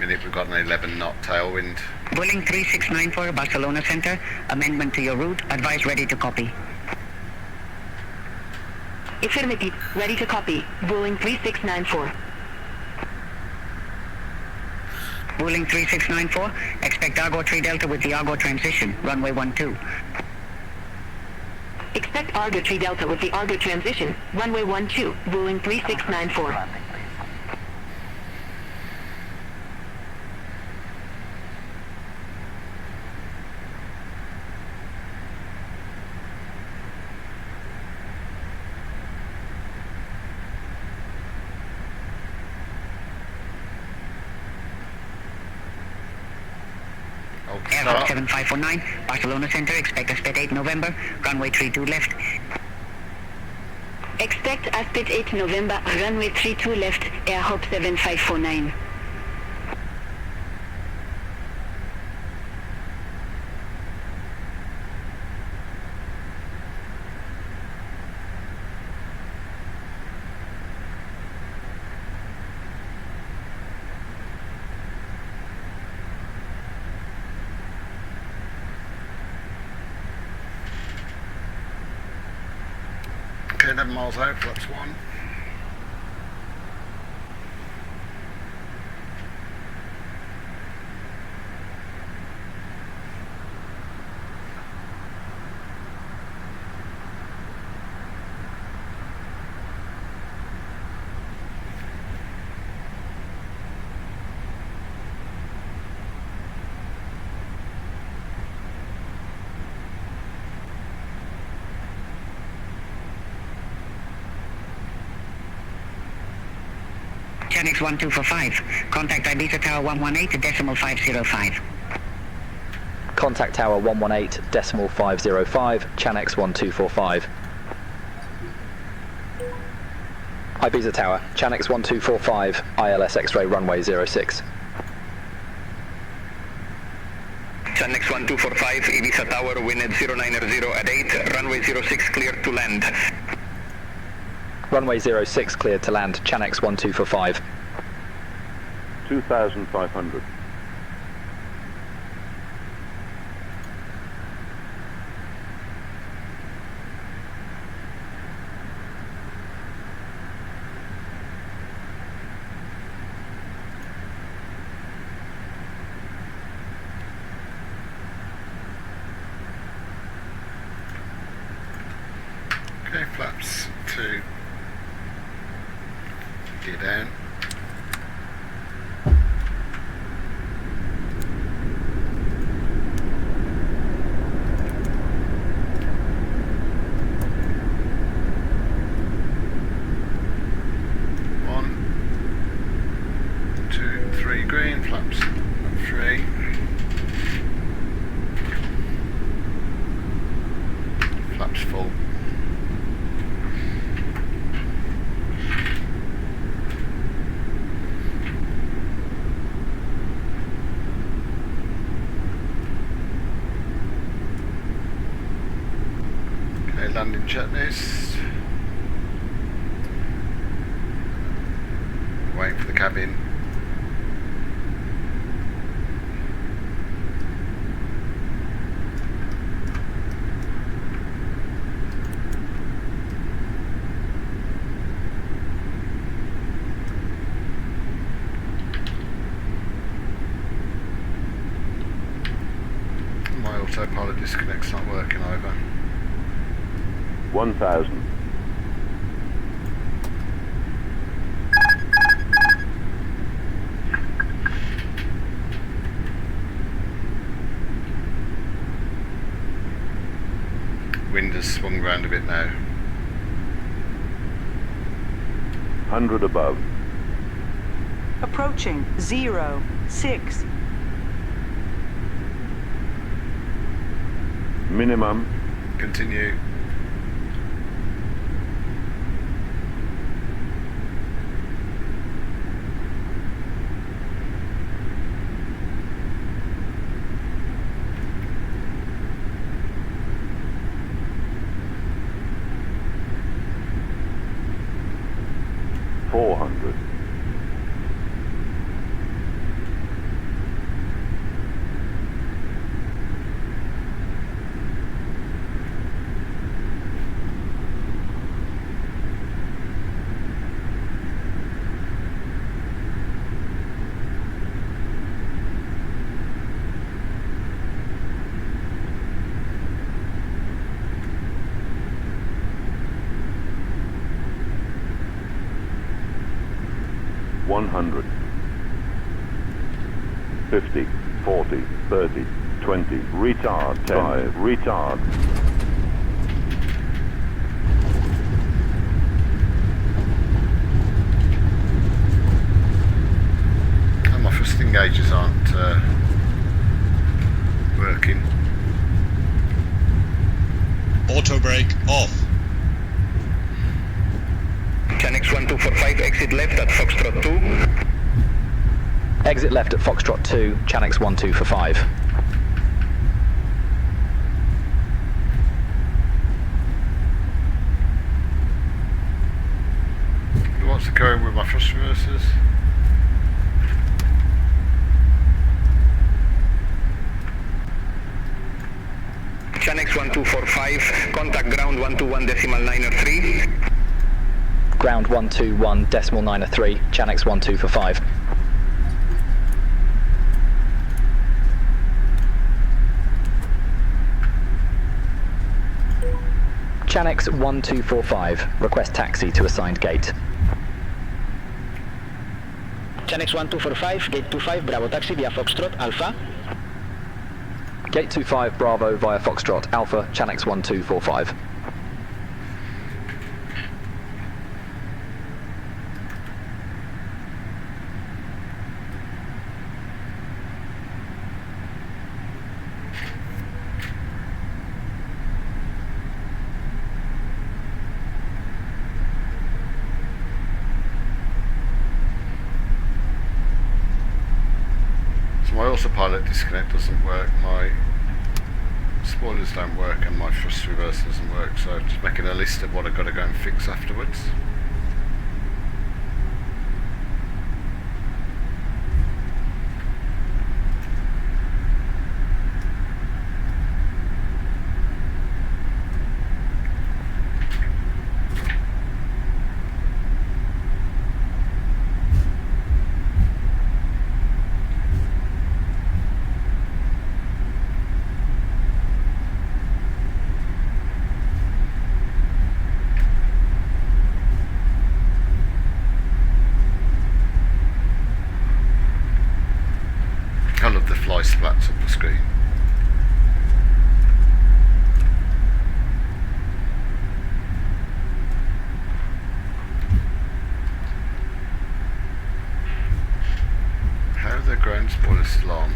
minute we've got an 11 knot tailwind. Vueling 3694 Barcelona Center. Amendment to your route. Advise ready to copy. Affirmative. Ready to copy. Vueling 3694. Vueling 3694. Expect Argo 3 Delta with the Argo transition. Runway 12. Expect Argo 3 Delta with the Argo transition. Runway 12. Vueling 3694. Airport 7549, Barcelona Center, expect aspect 8 November, runway 32 left. Expect aspect 8 November, runway 32 left, Airhop 7549. Okay, 11 miles out, flaps 1. Chanex 1245, contact Ibiza Tower 118.505. Contact Tower 118.505, Chanex 1245. Ibiza Tower, Chanex 1245, ILS X-ray runway 06. Chanex 1245, Ibiza Tower, wind 090 at 8, runway 06 cleared to land. Runway 06 cleared to land, Chanex 1245. 2,500. Okay, flaps 2. Gear down. One, 2, 3 green, flaps 3. Flaps full. Landing checklist. Waiting for the cabin. My autopilot disconnect's not working over. 1,000. Wind has swung round a bit now. 100 above. Approaching 06. Minimum. Continue. 100. 50, 40, 30, 20, retard, 10, 5, retard. And my thrusting gauges aren't working. Auto brake off. Chanex 1245, exit left at Foxtrot 2. Exit left at Foxtrot 2, Chanex 1245. What's occurring with my thrust reversers? Chanex 1245, contact ground 121.903. Ground 121.903, Chanex 1245. Chanex 1245, request taxi to assigned gate. Chanex 1245, gate 25, Bravo taxi via Foxtrot, Alpha. Gate 25, Bravo via Foxtrot, Alpha, Chanex 1245. My autopilot disconnect doesn't work, my spoilers don't work, and my thrust reverser doesn't work, so I'm just making a list of what I've got to go and fix afterwards. I love the fly splats up the screen. How are the ground spoilers still armed?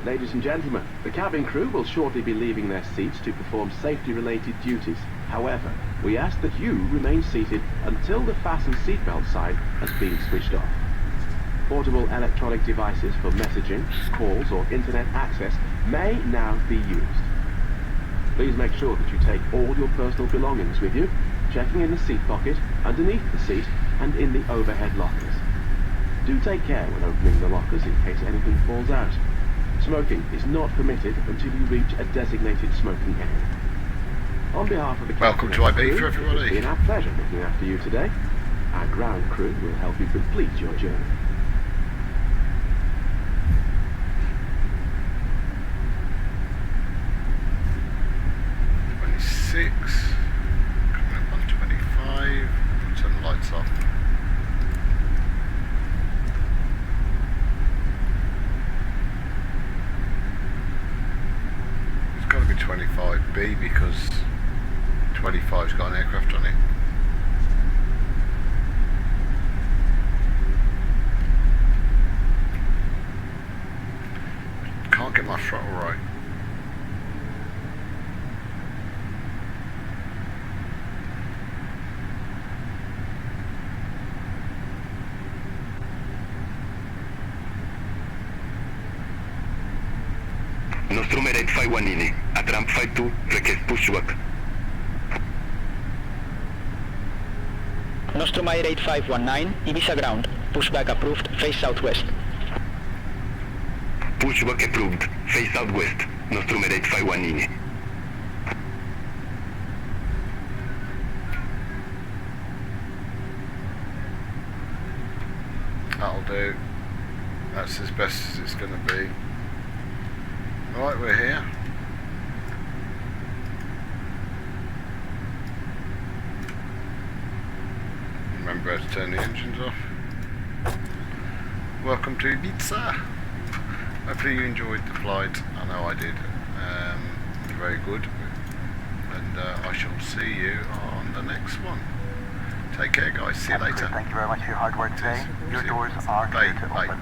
Ladies and gentlemen, the cabin crew will shortly be leaving their seats to perform safety-related duties. However, we ask that you remain seated until the fasten seatbelt sign has been switched off. Portable electronic devices for messaging, calls or internet access may now be used. Please make sure that you take all your personal belongings with you, checking in the seat pocket, underneath the seat and in the overhead lockers. Do take care when opening the lockers in case anything falls out. Smoking is not permitted until you reach a designated smoking area. On behalf of the Welcome to IB for everybody. It's been our pleasure looking after you today. Our ground crew will help you complete your journey. Coming up on 25. We'll turn the lights off. It's got to be 25B because 25's got an aircraft on it. Can't get my throttle right. Nostrum ATC5090, at ramp 52, request pushback. Nostrum ATC5090, Ibiza ground, pushback approved, face southwest. Pushback approved, face southwest, Nostrum ATC5090. That'll do. That's as best as it's going to be. Right, we're here. about to turn the engines off. Welcome to Ibiza. Hopefully you enjoyed the flight. I know I did. Very good. And I shall see you on the next one. Take care, guys. See you later. Thank you very much for your hard work today. Your doors are clear to open.